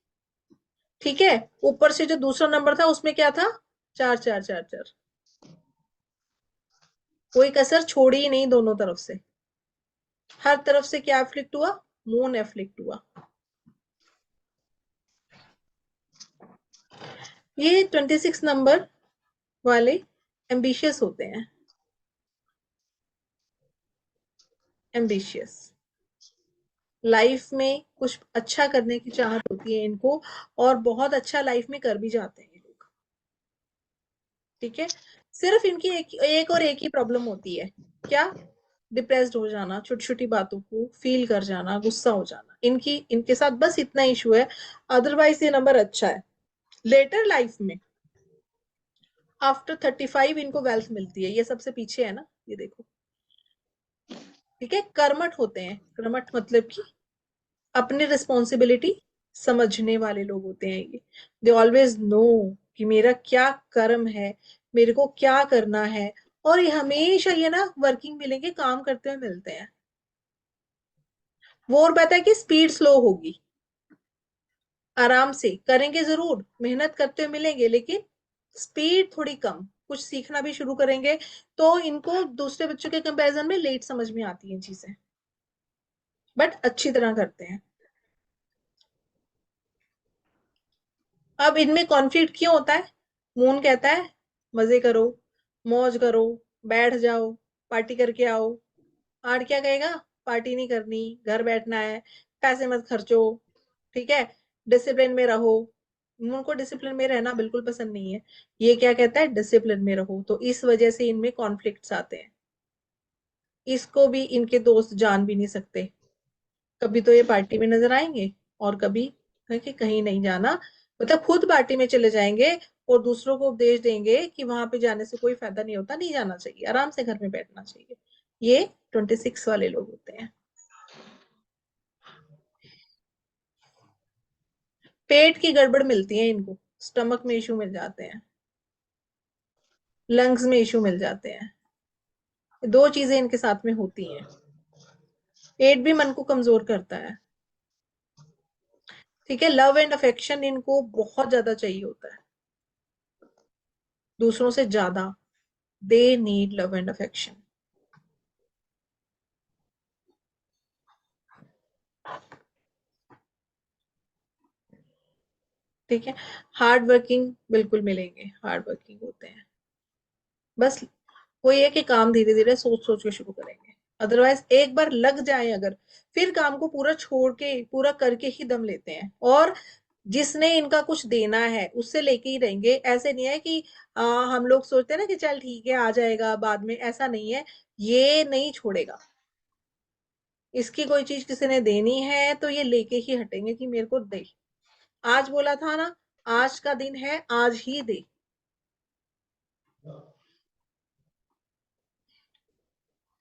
ठीक है, ऊपर से जो दूसरा नंबर था उसमें क्या था, 4 4 4 4। कोई कसर छोड़ी ही नहीं दोनों तरफ से। हर तरफ से क्या एफ्लिक्ट हुआ, मून एफ्लिक्ट हुआ। ये 26 नंबर वाले एम्बिशियस होते हैं, एम्बिशियस। लाइफ में कुछ अच्छा करने की चाहत होती है इनको, और बहुत अच्छा लाइफ में कर भी जाते हैं ये लोग। ठीक है, सिर्फ इनकी एक और एक ही प्रॉब्लम होती है, क्या, डिप्रेस्ड हो जाना, छोटी छोटी बातों को फील कर जाना, गुस्सा हो जाना, इनके साथ बस इतना इशू है। अदरवाइज ये नंबर अच्छा है। लेटर लाइफ में आफ्टर 35 इनको वेल्थ मिलती है, ये सबसे पीछे है ना, ये देखो। ठीक है, कर्मठ होते हैं। कर्मठ मतलब कि अपनी रिस्पॉन्सिबिलिटी समझने वाले लोग होते हैं ये। दे ऑलवेज नो कि मेरा क्या कर्म है, मेरे को क्या करना है। और ये हमेशा ये ना वर्किंग मिलेंगे, काम करते हुए मिलते हैं। वो और पता है कि स्पीड स्लो होगी, आराम से करेंगे, जरूर मेहनत करते हुए मिलेंगे, लेकिन स्पीड थोड़ी कम। कुछ सीखना भी शुरू करेंगे तो इनको दूसरे बच्चों के कंपैरिजन में लेट समझ में आती हैं चीजें, बट अच्छी तरह करते हैं। अब इनमें कॉन्फ्लिक्ट क्यों होता है, मून कहता है मजे करो, मौज करो, बैठ जाओ, पार्टी करके आओ। आर्ट क्या कहेगा, पार्टी नहीं करनी, घर बैठना है, पैसे मत खर्चो। ठीक है, डिसिप्लिन में रहो। मून को डिसिप्लिन में रहना बिल्कुल पसंद नहीं है। ये क्या कहता है, डिसिप्लिन में रहो। तो इस वजह से इनमें कॉन्फ्लिक्ट्स आते हैं। इसको भी इनके दोस्त जान भी नहीं सकते। कभी तो ये पार्टी में नजर आएंगे, और कभी कि कहीं नहीं जाना, मतलब खुद पार्टी में चले जाएंगे और दूसरों को उपदेश देंगे कि वहां पे जाने से कोई फायदा नहीं होता, नहीं जाना चाहिए, आराम से घर में बैठना चाहिए। ये 26 वाले लोग होते हैं। पेट की गड़बड़ मिलती है इनको, स्टमक में इशू मिल जाते हैं, लंग्स में इशू मिल जाते हैं। दो चीजें इनके साथ में होती हैं। पेट भी मन को कमजोर करता है। ठीक है, लव एंड अफेक्शन इनको बहुत ज्यादा चाहिए होता है, दूसरों से ज्यादा। They need love and affection. ठीक है, हार्ड वर्किंग बिल्कुल मिलेंगे, हार्ड वर्किंग होते हैं। बस वही है कि काम धीरे धीरे सोच सोच के शुरू करेंगे। अदरवाइज एक बार लग जाए अगर, फिर काम को पूरा छोड़ के, पूरा करके ही दम लेते हैं। और जिसने इनका कुछ देना है उससे लेके ही रहेंगे। ऐसे नहीं है कि हम लोग सोचते हैं ना कि चल ठीक है आ जाएगा बाद में, ऐसा नहीं है। ये नहीं छोड़ेगा। इसकी कोई चीज किसी ने देनी है तो ये लेके ही हटेंगे कि मेरे को दे। आज बोला था ना, आज का दिन है, आज ही दे।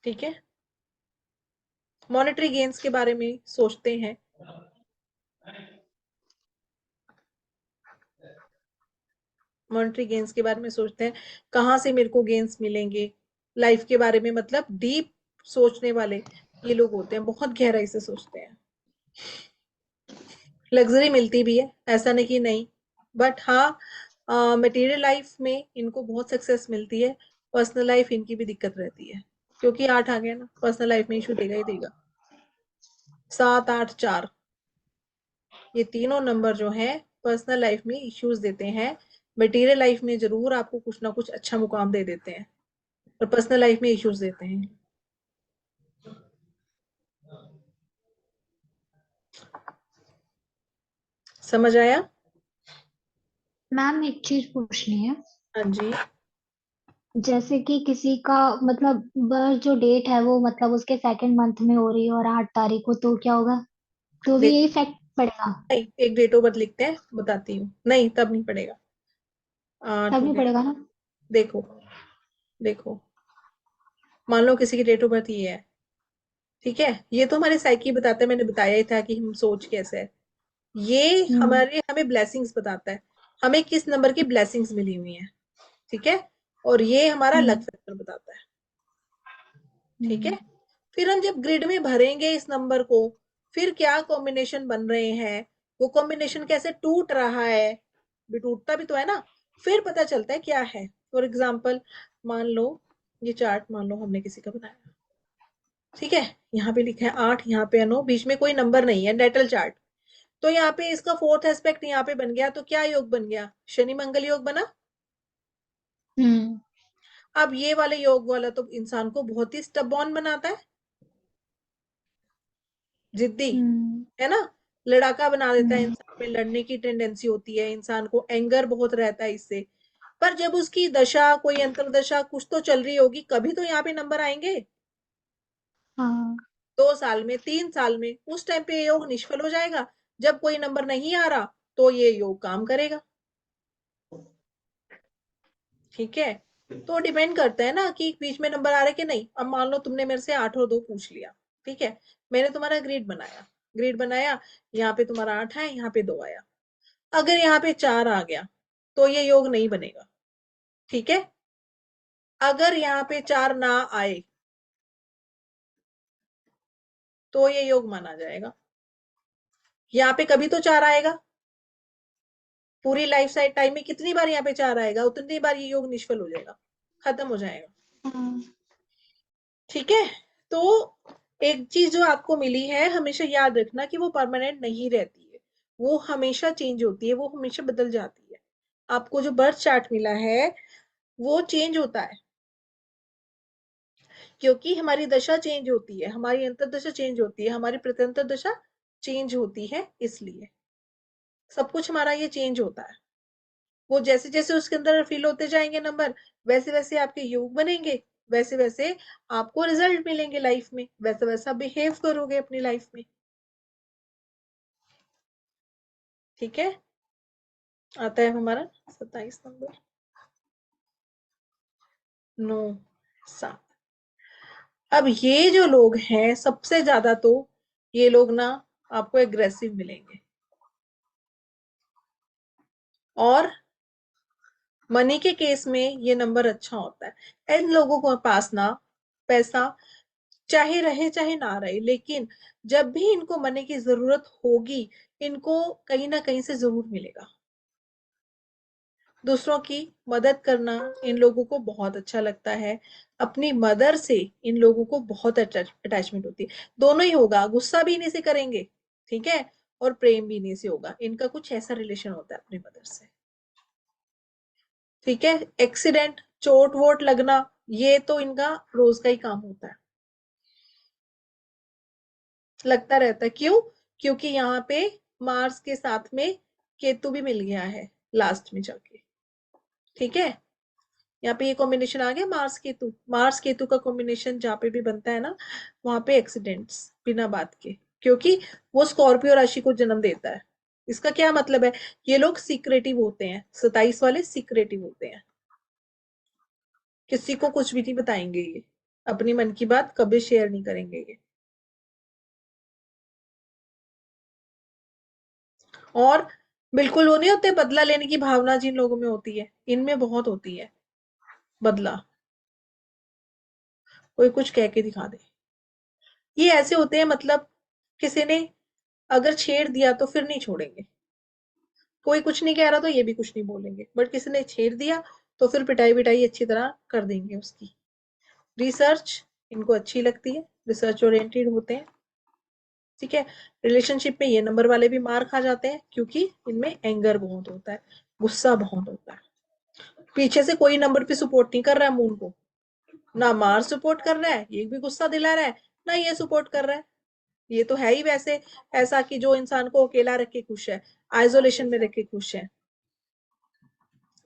ठीक है, मॉनेटरी गेन्स के बारे में सोचते हैं। मॉनेटरी गेन्स के बारे में सोचते हैं, कहाँ से मेरे को गेन्स मिलेंगे। लाइफ के बारे में मतलब डीप सोचने वाले ये लोग होते हैं, बहुत गहराई से सोचते हैं। लग्जरी मिलती भी है, ऐसा नहीं कि नहीं, बट हाँ मटेरियल लाइफ में इनको बहुत सक्सेस मिलती है। पर्सनल लाइफ इनकी भी दिक्कत रहती है, क्योंकि 8 आ गया ना, पर्सनल लाइफ में इशू देगा ही देगा। 7 8 4, ये तीनों नंबर जो है पर्सनल लाइफ में इश्यूज देते हैं। मटेरियल लाइफ में जरूर आपको कुछ ना कुछ अच्छा मुकाम दे देते हैं, और पर्सनल लाइफ में इश्यूज देते हैं। समझ आया? मैम एक चीज पूछनी है। हाँ जी। जैसे कि किसी का मतलब बर्थ जो डेट है वो मतलब उसके सेकंड मंथ में हो रही है और 8 तारीख को, तो क्या होगा? तो भी देखो, यही इफेक्ट पड़ेगा? नहीं, एक डेट ऑफ बर्थ लिखते हैं, बताती हूँ। नहीं, तब नहीं पड़ेगा। तब नहीं टुडे, पड़ेगा ना? देखो, देखो मान लो किसी की डेट ऑफ बर्थ ये है, ठीक है, ये तो हमारे साइकी बताता है, मैंने बताया ही था कि हम सोच कैसे है। ये हम्म हमारे हमें ब्लेसिंग्स बताता है, हमें किस नंबर की ब्लेसिंग्स मिली हुई है, ठीक है, और ये हमारा लक हम्म फैक्टर बताता है, ठीक है। हम्म फिर हम जब ग्रिड में भरेंगे इस नंबर को, फिर क्या कॉम्बिनेशन बन रहे हैं, वो कॉम्बिनेशन कैसे टूट रहा है, भी टूटता भी तो है ना, फिर पता चलता है क्या है। फॉर एग्जाम्पल, मान लो ये चार्ट मान लो हमने किसी का बनाया, ठीक है, यहाँ पे लिखा है 8, यहाँ पे है 9, बीच में कोई नंबर नहीं है, नेटल चार्ट। तो यहाँ पे इसका फोर्थ एस्पेक्ट यहाँ पे बन गया, तो क्या योग बन गया, शनि मंगल योग बना। हम्म अब ये वाले योग वाला तो इंसान को बहुत ही स्टबॉर्न बनाता है, जिद्दी, हम्म है ना, लड़ाका बना देता है, हम्म इंसान में लड़ने की टेंडेंसी होती है, इंसान को एंगर बहुत रहता है इससे। पर जब उसकी दशा कोई अंतरदशा कुछ तो चल रही होगी, कभी तो यहाँ पे नंबर आएंगे, हाँ 2 साल में 3 साल में, उस टाइम पे ये योग निष्फल हो जाएगा। जब कोई नंबर नहीं आ रहा तो ये योग काम करेगा, ठीक है। तो डिपेंड करता है ना कि बीच में नंबर आ रहा है कि नहीं। अब मान लो तुमने मेरे से 8 और 2 पूछ लिया, ठीक है, मैंने तुम्हारा ग्रिड बनाया, ग्रिड बनाया, यहाँ पे तुम्हारा 8 है, यहाँ पे 2 आया, अगर यहाँ पे 4 आ गया तो ये योग नहीं बनेगा, ठीक है। अगर यहाँ पे 4 ना आए तो ये योग माना जाएगा। यहाँ पे कभी तो 4 आएगा, पूरी लाइफ साइड टाइम में कितनी बार यहाँ पे 4 आएगा, उतनी बार ये योग निष्फल हो जाएगा, खत्म हो जाएगा, हाँ ठीक है। तो एक चीज जो आपको मिली है, हमेशा याद रखना कि वो परमानेंट नहीं रहती है, वो हमेशा चेंज होती है, वो हमेशा बदल जाती है। आपको जो बर्थ चार्ट मिला है वो चेंज होता है, क्योंकि हमारी दशा चेंज होती है, हमारी अंतर्दशा चेंज होती है, हमारी प्रत्यंतर दशा चेंज होती है, इसलिए सब कुछ हमारा ये चेंज होता है। वो जैसे जैसे उसके अंदर फिल होते जाएंगे नंबर, वैसे वैसे आपके योग बनेंगे, वैसे वैसे आपको रिजल्ट मिलेंगे लाइफ में, वैसा वैसा बिहेव करोगे अपनी लाइफ में, ठीक है। आता है हमारा 27 नंबर, 9, 7। अब ये जो लोग हैं सबसे ज्यादा तो ये लोग ना आपको एग्रेसिव मिलेंगे, और मनी के केस में ये नंबर अच्छा होता है। इन लोगों को पास ना पैसा चाहे रहे चाहे ना रहे, लेकिन जब भी इनको मनी की जरूरत होगी, इनको कहीं ना कहीं से जरूर मिलेगा। दूसरों की मदद करना इन लोगों को बहुत अच्छा लगता है, अपनी मदर से इन लोगों को बहुत अटैचमेंट होती है। दोनों ही होगा, गुस्सा भी इन्हीं से करेंगे, ठीक है, और प्रेम भी इन्हीं से होगा, इनका कुछ ऐसा रिलेशन होता है अपनी मदर से, ठीक है। एक्सीडेंट चोट वोट लगना ये तो इनका रोज का ही काम होता है, लगता रहता है, क्यों, क्योंकि यहाँ पे मार्स के साथ में केतु भी मिल गया है लास्ट में जाके, ठीक है। यहाँ पे ये कॉम्बिनेशन आ गया मार्स केतु, मार्स केतु का कॉम्बिनेशन जहाँ पे भी बनता है ना, वहां पे एक्सीडेंट्स बिना बात के, क्योंकि वो स्कॉर्पियो राशि को जन्म देता है। इसका क्या मतलब है, ये लोग सीक्रेटिव होते हैं, 27 वाले सीक्रेटिव होते हैं, किसी को कुछ भी नहीं बताएंगे ये, अपनी मन की बात कभी शेयर नहीं करेंगे ये। और बिल्कुल वो नहीं होते, बदला लेने की भावना जिन लोगों में होती है, इनमें बहुत होती है बदला, कोई कुछ कह के दिखा दे। ये ऐसे होते हैं, मतलब किसी ने अगर छेड़ दिया तो फिर नहीं छोड़ेंगे, कोई कुछ नहीं कह रहा तो ये भी कुछ नहीं बोलेंगे, बट किसी ने छेड़ दिया तो फिर पिटाई बिटाई अच्छी तरह कर देंगे उसकी। रिसर्च इनको अच्छी लगती है, रिसर्च ओरिएंटेड होते हैं, ठीक है। रिलेशनशिप में ये नंबर वाले भी मार खा जाते हैं, क्योंकि इनमें एंगर बहुत होता है, गुस्सा बहुत होता है। पीछे से कोई नंबर पे सपोर्ट नहीं कर रहा है मून को, ना मार्स सपोर्ट कर रहा है, ये भी गुस्सा दिला रहा है, ना ये सपोर्ट कर रहा है। ये तो है ही वैसे ऐसा कि जो इंसान को अकेला रख के खुश है, आइसोलेशन में रख के खुश है,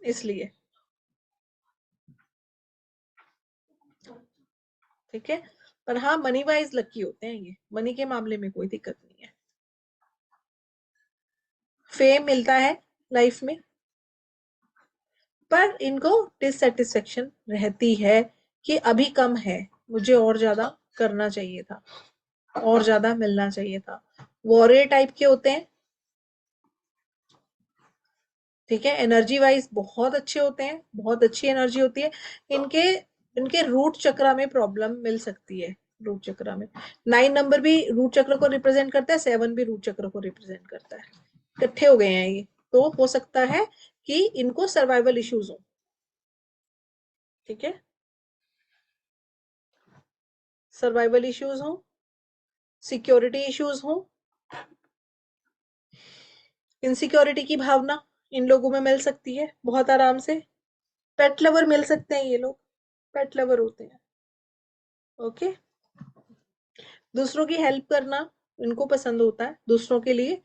इसलिए, ठीक है। पर हाँ मनी वाइज लकी होते हैं ये, मनी के मामले में कोई दिक्कत नहीं है। फेम मिलता है लाइफ में, पर इनको डिससेटिस्फेक्शन रहती है कि अभी कम है, मुझे और ज्यादा करना चाहिए था, और ज्यादा मिलना चाहिए था। वॉरियर टाइप के होते हैं, ठीक है, एनर्जी वाइज बहुत अच्छे होते हैं, बहुत अच्छी एनर्जी होती है इनके। इनके रूट चक्र में प्रॉब्लम मिल सकती है। रूट चक्र में 9 नंबर भी रूट चक्र को रिप्रेजेंट करता है, 7 भी रूट चक्र को रिप्रेजेंट करता है, इकट्ठे हो गए हैं ये, तो हो सकता है कि इनको सर्वाइवल इश्यूज हो। ठीक है, सर्वाइवल इश्यूज हो, सिक्योरिटी इश्यूज हो, इनसिक्योरिटी की भावना इन लोगों में मिल सकती है बहुत आराम से। पेट लवर मिल सकते हैं ये लोग, पेट लवर होते हैं। ओके, दूसरों की हेल्प करना इनको पसंद होता है, दूसरों के लिए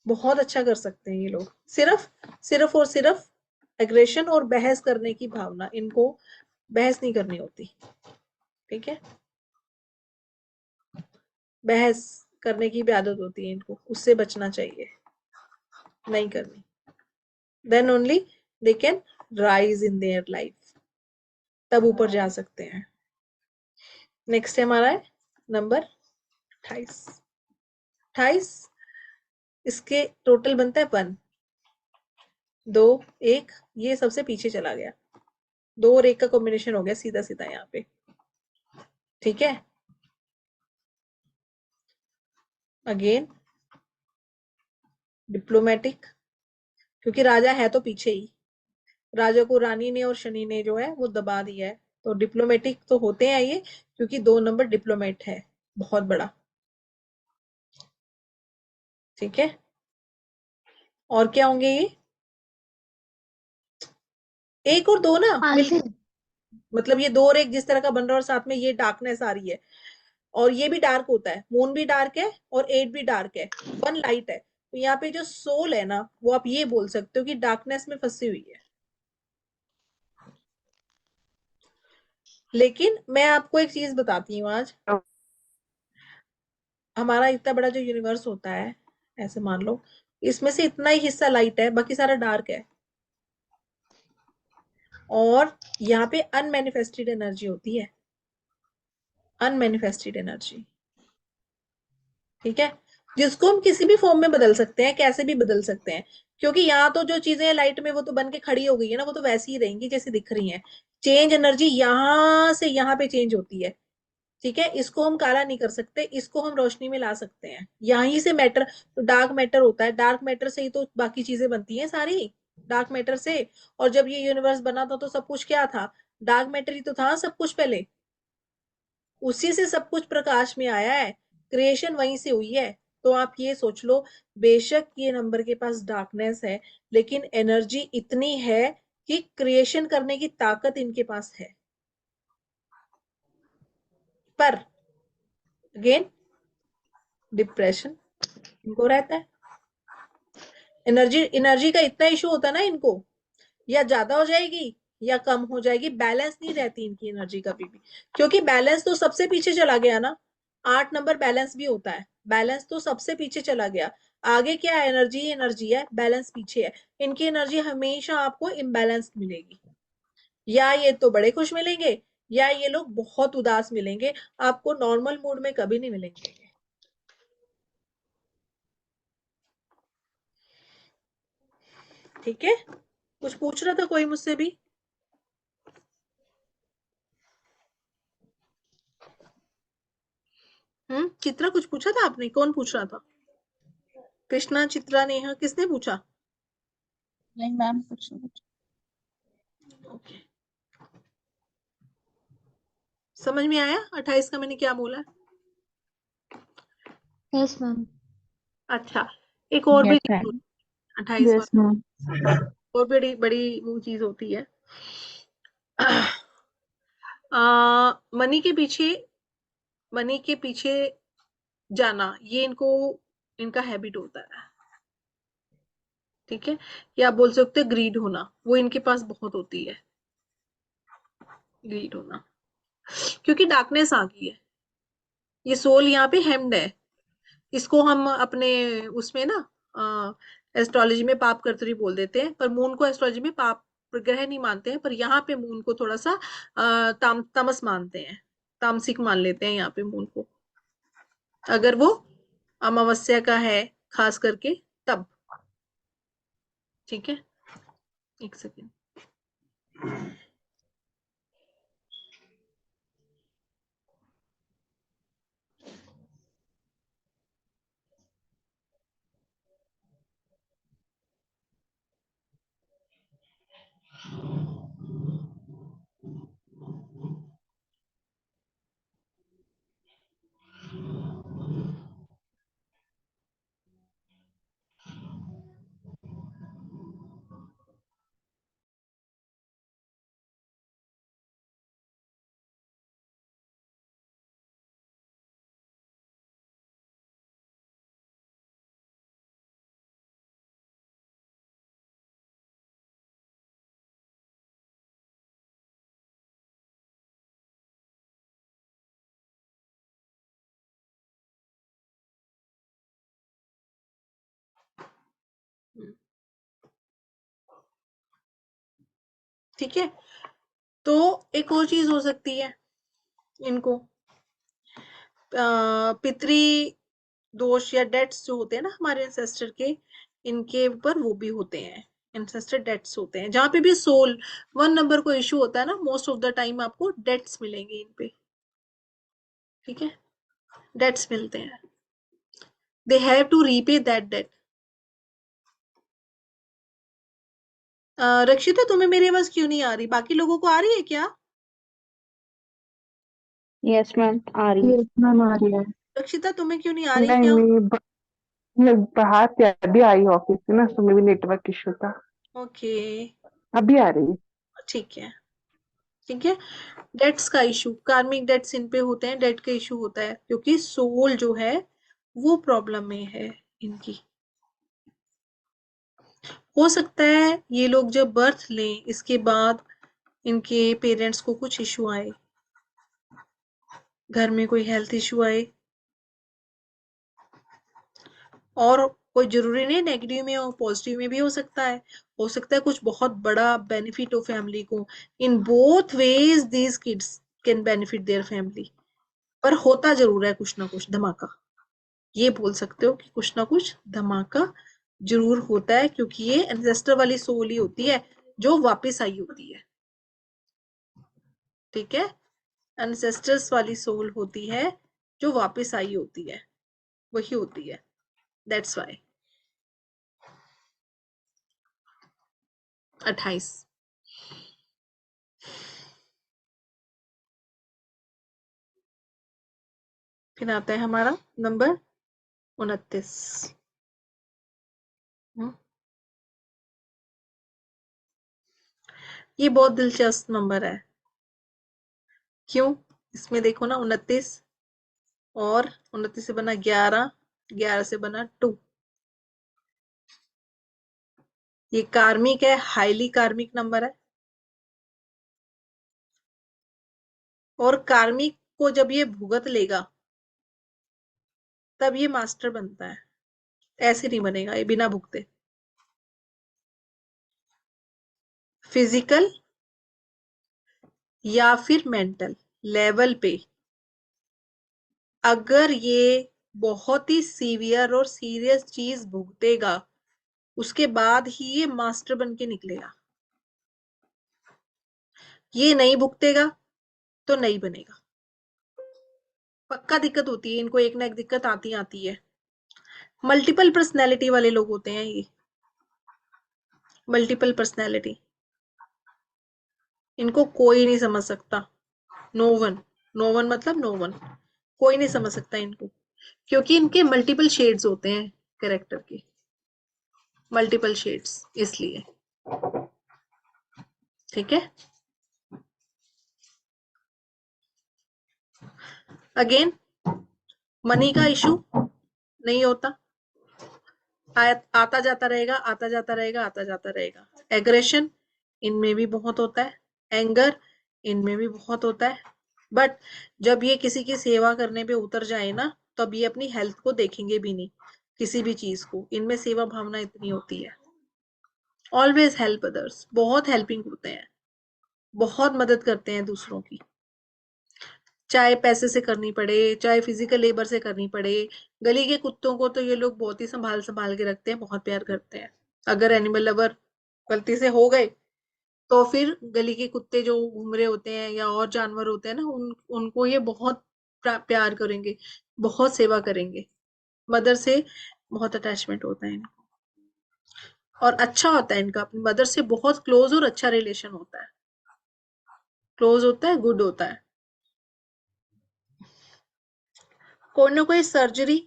बहुत अच्छा कर सकते हैं ये लोग। सिर्फ सिर्फ और सिर्फ एग्रेशन और बहस करने की भावना, इनको बहस नहीं करनी होती। ठीक है, बहस करने की भी आदत होती है इनको, उससे बचना चाहिए, नहीं करनी। Then only they can rise in their life, तब ऊपर जा सकते हैं। नेक्स्ट हमारा है नंबर 28। 28 इसके टोटल बनता है 1 2 1, ये सबसे पीछे चला गया, 2 और 1 का कॉम्बिनेशन हो गया सीधा सीधा यहाँ पे। ठीक है, अगेन डिप्लोमेटिक, क्योंकि राजा है तो पीछे ही, राजा को रानी ने और शनि ने जो है वो दबा दिया है, तो डिप्लोमेटिक तो होते हैं ये, क्योंकि 2 नंबर डिप्लोमेट है बहुत बड़ा। ठीक है, और क्या होंगे ये, 1 और 2 ना मिल, मतलब ये 2 और 1 जिस तरह का बन रहा है और साथ में ये डार्कनेस आ रही है, और ये भी डार्क होता है, मून भी डार्क है और 8 भी डार्क है, 1 लाइट है, तो यहाँ पे जो सोल है ना वो आप ये बोल सकते हो कि डार्कनेस में फंसी हुई है। लेकिन मैं आपको एक चीज बताती हूँ आज, हमारा इतना बड़ा जो यूनिवर्स होता है, ऐसे मान लो इसमें से इतना ही हिस्सा लाइट है, बाकी सारा डार्क है, और यहाँ पे अनमैनिफेस्टेड एनर्जी होती है, अनमैनिफेस्टेड एनर्जी। ठीक है, जिसको हम किसी भी फॉर्म में बदल सकते हैं, कैसे भी बदल सकते हैं, क्योंकि यहाँ तो जो चीजें लाइट में वो तो बन के खड़ी हो गई है ना, वो तो वैसी ही रहेंगी जैसी दिख रही हैं। चेंज एनर्जी यहाँ से यहाँ पे चेंज होती है। ठीक है, इसको हम काला नहीं कर सकते, इसको हम रोशनी में ला सकते हैं, यहीं से मैटर, तो डार्क मैटर होता है, डार्क मैटर से ही तो बाकी चीजें बनती हैं सारी, डार्क मैटर से। और जब ये यूनिवर्स बना था तो सब कुछ क्या था, डार्क मैटर ही तो था सब कुछ पहले, उसी से सब कुछ प्रकाश में आया है, क्रिएशन वहीं से हुई है। तो आप ये सोच लो, बेशक ये नंबर के पास डार्कनेस है, लेकिन एनर्जी इतनी है कि क्रिएशन करने की ताकत इनके पास है। पर अगेन डिप्रेशन इनको रहता है, एनर्जी एनर्जी का इतना इशू होता है ना इनको, या ज्यादा हो जाएगी या कम हो जाएगी, बैलेंस नहीं रहती इनकी एनर्जी कभी भी, क्योंकि बैलेंस तो सबसे पीछे चला गया ना। 8 नंबर बैलेंस भी होता है, बैलेंस तो सबसे पीछे चला गया, आगे क्या है, एनर्जी एनर्जी है, बैलेंस पीछे है। इनकी एनर्जी हमेशा आपको इम्बैलेंस मिलेगी, या ये तो बड़े खुश मिलेंगे या ये लोग बहुत उदास मिलेंगे, आपको नॉर्मल मूड में कभी नहीं मिलेंगे। ठीक है, कुछ पूछ रहा था कोई मुझसे भी? चित्रा कुछ पूछा था आपने, कौन पूछ रहा था? कृष्णा, चित्रा, नेहा, किसने पूछा? नहीं मैम, कुछ नहीं। ओके, समझ में आया 28 का मैंने क्या बोला? Yes ma'am. अच्छा, एक और भी यस चीज मैम। होती है 28 Yes, ma'am. और बड़ी बड़ी वो चीज होती है, मनी के पीछे, मनी के पीछे जाना, ये इनको, इनका हैबिट होता है। ठीक है, या आप बोल सकते हो ग्रीड होना, वो इनके पास बहुत होती है, ग्रीड होना, क्योंकि डार्कनेस आ गई है, ये सोल यहाँ पे हेम्ड है। इसको हम अपने उसमें ना एस्ट्रोलॉजी में पाप कर्तरी बोल देते हैं, पर मून को एस्ट्रोलॉजी में पाप ग्रह नहीं मानते हैं, पर यहाँ पे मून को थोड़ा सा तमस मानते हैं। तामसिक मान लेते हैं यहाँ पे मून को, अगर वो अमावस्या का है खास करके तब। ठीक है, एक सेकेंड। ठीक है, तो एक और चीज हो सकती है इनको, पितरी दोष या डेट्स जो होते हैं ना हमारे एंसेस्टर के, इनके ऊपर वो भी होते हैं, एंसेस्टर डेट्स होते हैं। जहां पे भी सोल 1 नंबर को इश्यू होता है ना, मोस्ट ऑफ द टाइम आपको डेट्स मिलेंगे इन पे। ठीक है, डेट्स मिलते हैं, they have to repay that debt. Rakshita तुम्हें मेरी आवाज क्यों नहीं आ रही, बाकी लोगों को आ रही है क्या? यस मैम, आ रही है। यस मैम, आ रही है। रक्षिता तुम्हें क्यों नहीं आ रही, नहीं क्या? नहीं, मैं बाहर से अभी आई ऑफिस से ना, तो में भी नेटवर्क इशू था। ओके, अभी आ रही है। ठीक है, ठीक है। डेट्स का इशू, कार्मिक डेट्स इन पे होते हैं, डेट का इशू होता है क्योंकि सोल जो है वो प्रॉब्लम में है इनकी। हो सकता है ये लोग जब बर्थ लें इसके बाद इनके पेरेंट्स को कुछ इशू आए, घर में कोई हेल्थ इशू आए, और कोई जरूरी नहीं नेगेटिव में और पॉजिटिव में भी हो सकता है कुछ बहुत बड़ा बेनिफिट हो फैमिली को। In both ways these kids can benefit their family, पर होता जरूर है कुछ ना कुछ धमाका। ये बोल सकते हो कि कुछ ना कुछ धमाका जरूर होता है, क्योंकि ये एंसेस्टर वाली सोल ही होती है जो वापस आई होती है। ठीक है, एंसेस्टर्स वाली सोल होती है जो वापस आई होती है, वही होती है, दैट्स वाई। 28, फिर आता है हमारा नंबर 29। ये बहुत दिलचस्प नंबर है। क्यों? इसमें देखो ना, 29 और 29 से बना 11, 11 से बना 2। ये कार्मिक है, हाईली कार्मिक नंबर है। और कार्मिक को जब ये भुगत लेगा तब ये मास्टर बनता है, ऐसे नहीं बनेगा ये बिना भुगते। फिजिकल या फिर मेंटल लेवल पे अगर ये बहुत ही सीवियर और सीरियस चीज भुगतेगा, उसके बाद ही ये मास्टर बन के निकलेगा। ये नहीं भुगतेगा तो नहीं बनेगा, पक्का दिक्कत होती है इनको, एक ना एक दिक्कत आती आती है। मल्टीपल पर्सनैलिटी वाले लोग होते हैं ये, मल्टीपल पर्सनैलिटी, इनको कोई नहीं समझ सकता। नो वन, नो वन मतलब नो वन, कोई नहीं समझ सकता इनको, क्योंकि इनके मल्टीपल शेड्स होते हैं कैरेक्टर के, मल्टीपल शेड्स, इसलिए। ठीक है, अगेन मनी का इशू नहीं होता, आता जाता रहेगा, आता जाता रहेगा, आता जाता रहेगा। एग्रेशन इनमें भी बहुत होता है, एंगर इनमें भी बहुत होता है, बट जब ये किसी की सेवा करने पे उतर जाए ना, तब ये अपनी हेल्थ को देखेंगे भी नहीं, किसी भी चीज को, इनमें सेवा भावना इतनी होती है। ऑलवेज हेल्प अदर्स, बहुत हेल्पिंग होते हैं, बहुत मदद करते हैं दूसरों की। चाहे पैसे से करनी पड़े, चाहे फिजिकल लेबर से करनी पड़े। गली के कुत्तों को तो ये लोग बहुत ही संभाल संभाल के रखते हैं, बहुत प्यार करते हैं। अगर एनिमल लवर गलती से हो गए तो फिर गली के कुत्ते जो घूम रहे होते हैं या और जानवर होते हैं ना, उनको ये बहुत प्यार करेंगे, बहुत सेवा करेंगे। मदर से बहुत अटैचमेंट होता है इनको, और अच्छा होता है इनका अपनी मदर से बहुत क्लोज और अच्छा रिलेशन होता है। क्लोज होता है, गुड होता है। कोई ना कोई सर्जरी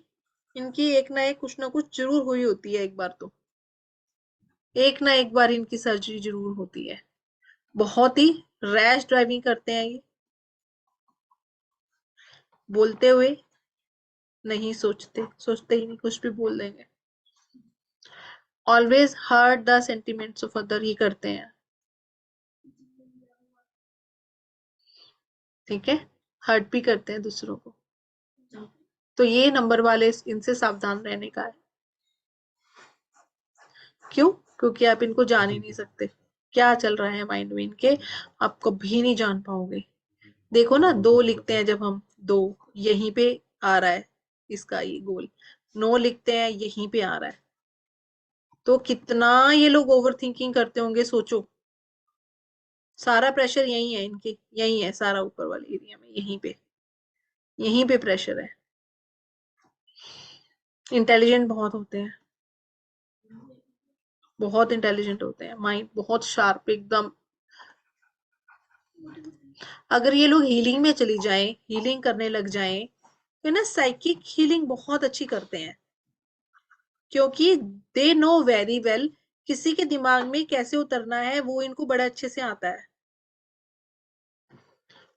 इनकी एक ना एक कुछ ना कुछ जरूर हुई होती है, एक बार तो एक ना एक बार इनकी सर्जरी जरूर होती है। बहुत ही रैश ड्राइविंग करते हैं ये, बोलते हुए नहीं सोचते, सोचते ही नहीं, कुछ भी बोल देंगे। Always hurt the sentiments of other ही करते हैं, ठीक है, हर्ट भी करते हैं दूसरों को। तो ये नंबर वाले इनसे सावधान रहने का है। क्यों? क्योंकि आप इनको जान ही नहीं सकते क्या चल रहा है माइंड में इनके, आप कभी नहीं जान पाओगे। देखो ना, 2 लिखते हैं जब हम, 2 यहीं पे आ रहा है इसका ये गोल, 9 लिखते हैं यहीं पे आ रहा है, तो कितना ये लोग ओवर थिंकिंग करते होंगे, सोचो। सारा प्रेशर यहीं है इनके, यहीं है सारा, ऊपर वाले एरिया में, यहीं पे प्रेशर है। इंटेलिजेंट बहुत होते हैं, बहुत इंटेलिजेंट होते हैं, माइंड बहुत शार्प एकदम। अगर ये लोग हीलिंग में चली जाएं, हीलिंग करने लग जाएं, तो ना साइकिक हीलिंग बहुत अच्छी करते हैं, क्योंकि दे नो वेरी वेल किसी के दिमाग में कैसे उतरना है, वो इनको बड़ा अच्छे से आता है।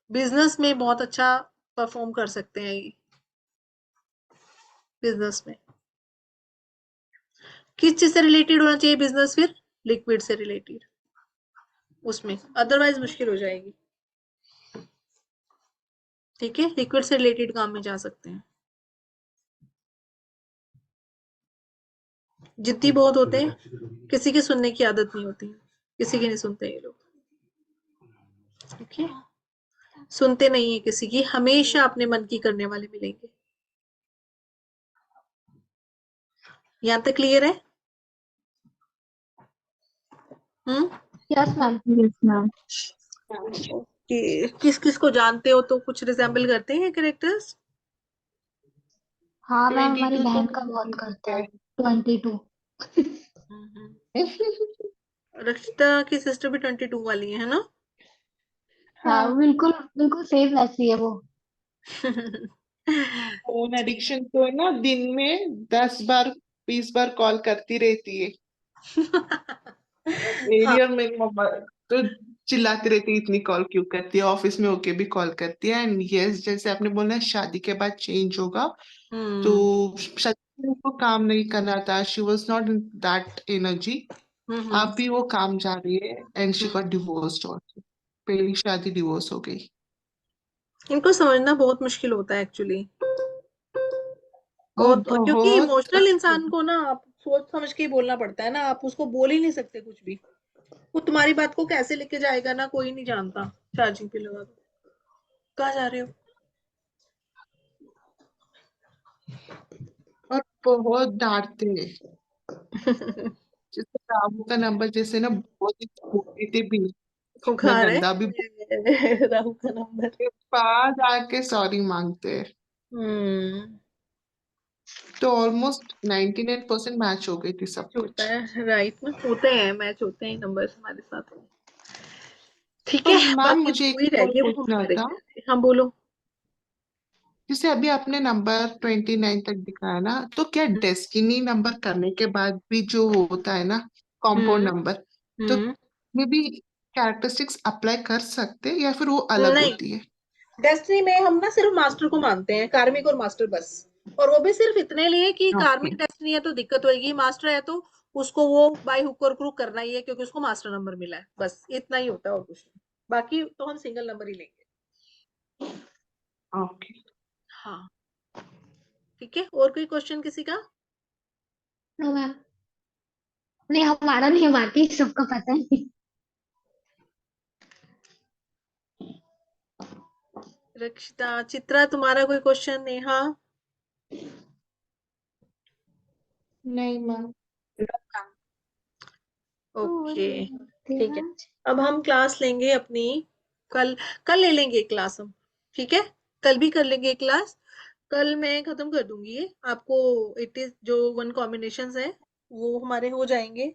बिजनेस में बहुत अच्छा परफॉर्म कर सकते हैं ये। बिजनेस में किस चीज से रिलेटेड होना चाहिए बिजनेस फिर? लिक्विड से रिलेटेड, उसमें अदरवाइज मुश्किल हो जाएगी। ठीक है, लिक्विड से रिलेटेड काम में जा सकते हैं। जिद्दी बहुत होते हैं, किसी की सुनने की आदत नहीं होती, किसी की नहीं सुनते ये लोग, ठीक है, सुनते नहीं है किसी की, हमेशा अपने मन की करने वाले मिलेंगे। यहाँ तक क्लियर है? Hmm. Yes ma'am. Yes ma'am. Okay, किस किस को जानते हो तो कुछ रिजेंबल करते हैं कैरेक्टर्स? हाँ मैम, हमारी 22 बहन तो का बहुत करता है। है। 22। रक्षिता की सिस्टर भी 22 वाली है ना? हाँ, बिल्कुल बिल्कुल सेम वैसी है वो। फोन एडिक्शन तो है ना, दिन में 10 बार 20 बार कॉल करती रहती है। हाँ। मेरी और मेरी मम्मा तो चिल्लाती रहती है, इतनी कॉल क्यों करती है, ऑफिस में होके भी कॉल करती है। एंड यस, जैसे आपने बोला शादी के बाद चेंज होगा, तो हम्म। शादी में उनको काम नहीं करना था, she was not in that energy. Hmm. अब भी वो काम जा रही है, and she got divorced also. पहली शादी डिवोर्स हो गई। इनको समझना बहुत मुश्किल होता है एक्चुअली, और बहुत, क्योंकि बहुत इमोशनल इंसान को ना आप सोच समझ के ही बोलना पड़ता है ना, आप उसको बोल ही नहीं सकते कुछ भी। वो तुम्हारी बात को कैसे लेके जाएगा ना, कोई नहीं जानता। चार्जिंग पे लगा दो। कहाँ जा रहे हो? और बहुत डांटते हैं। जैसे राहु का नंबर जैसे ना, बहुत ही छोटी थी भी, वो ना खा रहे गंदा भी, हैं राहु का नंबर। के पास आके सॉरी मांगते हैं। हम्म। तो ऑलमोस्ट 99% मैच हो गई थी सब होता कुछ। है, राइट ना, होते हैं मैच, होते हैं नंबर हमारे साथ। ठीक तो है, मैम बाकी मुझे 2 एक ही रह और गए, वो हम पूछना था। करेंगे। हाँ बोलो। जैसे अभी आपने नंबर 29 तक दिखाया ना, तो क्या डेस्टिनी नंबर करने के बाद भी जो होता है ना, कॉम्पाउंड हम्म। नंबर, तो हम्म। में भी कैरेक्टरिस्टिक्स अप्लाई कर सकते हैं या फिर वो अलग नहीं, होती है? डेस्टिनी में हम ना सिर्फ मास्टर को मानते हैं, कार्मिक और मास्टर बस। और वो भी सिर्फ इतने लिए कि ओके। कार्मिक डेस्टिनी है तो दिक्कत होगी, मास्टर है तो उसको वो बाय हुक और क्रूक करना ही है, क्योंकि उसको मास्टर नंबर मिला है, बस इतना ही होता है और कुछ नहीं। बाकी तो हम सिंगल नंबर ही लेंगे। ओके। हाँ, ठीक है, और कोई क्वेश्चन किसी का? No ma'am. नहीं, हमारा नहीं, बाकी सबका पता है। रक्षिता, चित्रा, तुम्हारा कोई क्वेश्चन? नेहा? नहीं मैम। ओके, ठीक है। अब हम क्लास लेंगे अपनी कल। कल ले लेंगे क्लास हम, ठीक है? कल भी कर लेंगे क्लास। कल मैं खत्म कर दूंगी ये आपको। इट इज जो वन कॉम्बिनेशंस है वो हमारे हो जाएंगे।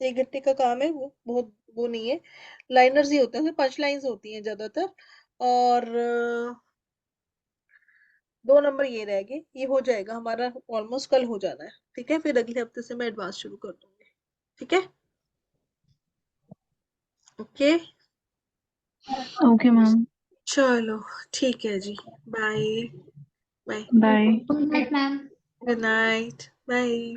1 घंटे का काम है, वो बहुत वो नहीं है। लाइनर्स ही होते हैं, 5 लाइंस होती हैं ज्यादातर। और 2 नंबर ये रह गए, ये हो जाएगा हमारा। ऑलमोस्ट कल हो जाना है, ठीक है? फिर अगले हफ्ते से मैं एडवांस शुरू कर दूंगी, ठीक है? Okay, okay ma'am. चलो ठीक है जी। Bye bye. Bye. Good night ma'am. Good night, bye.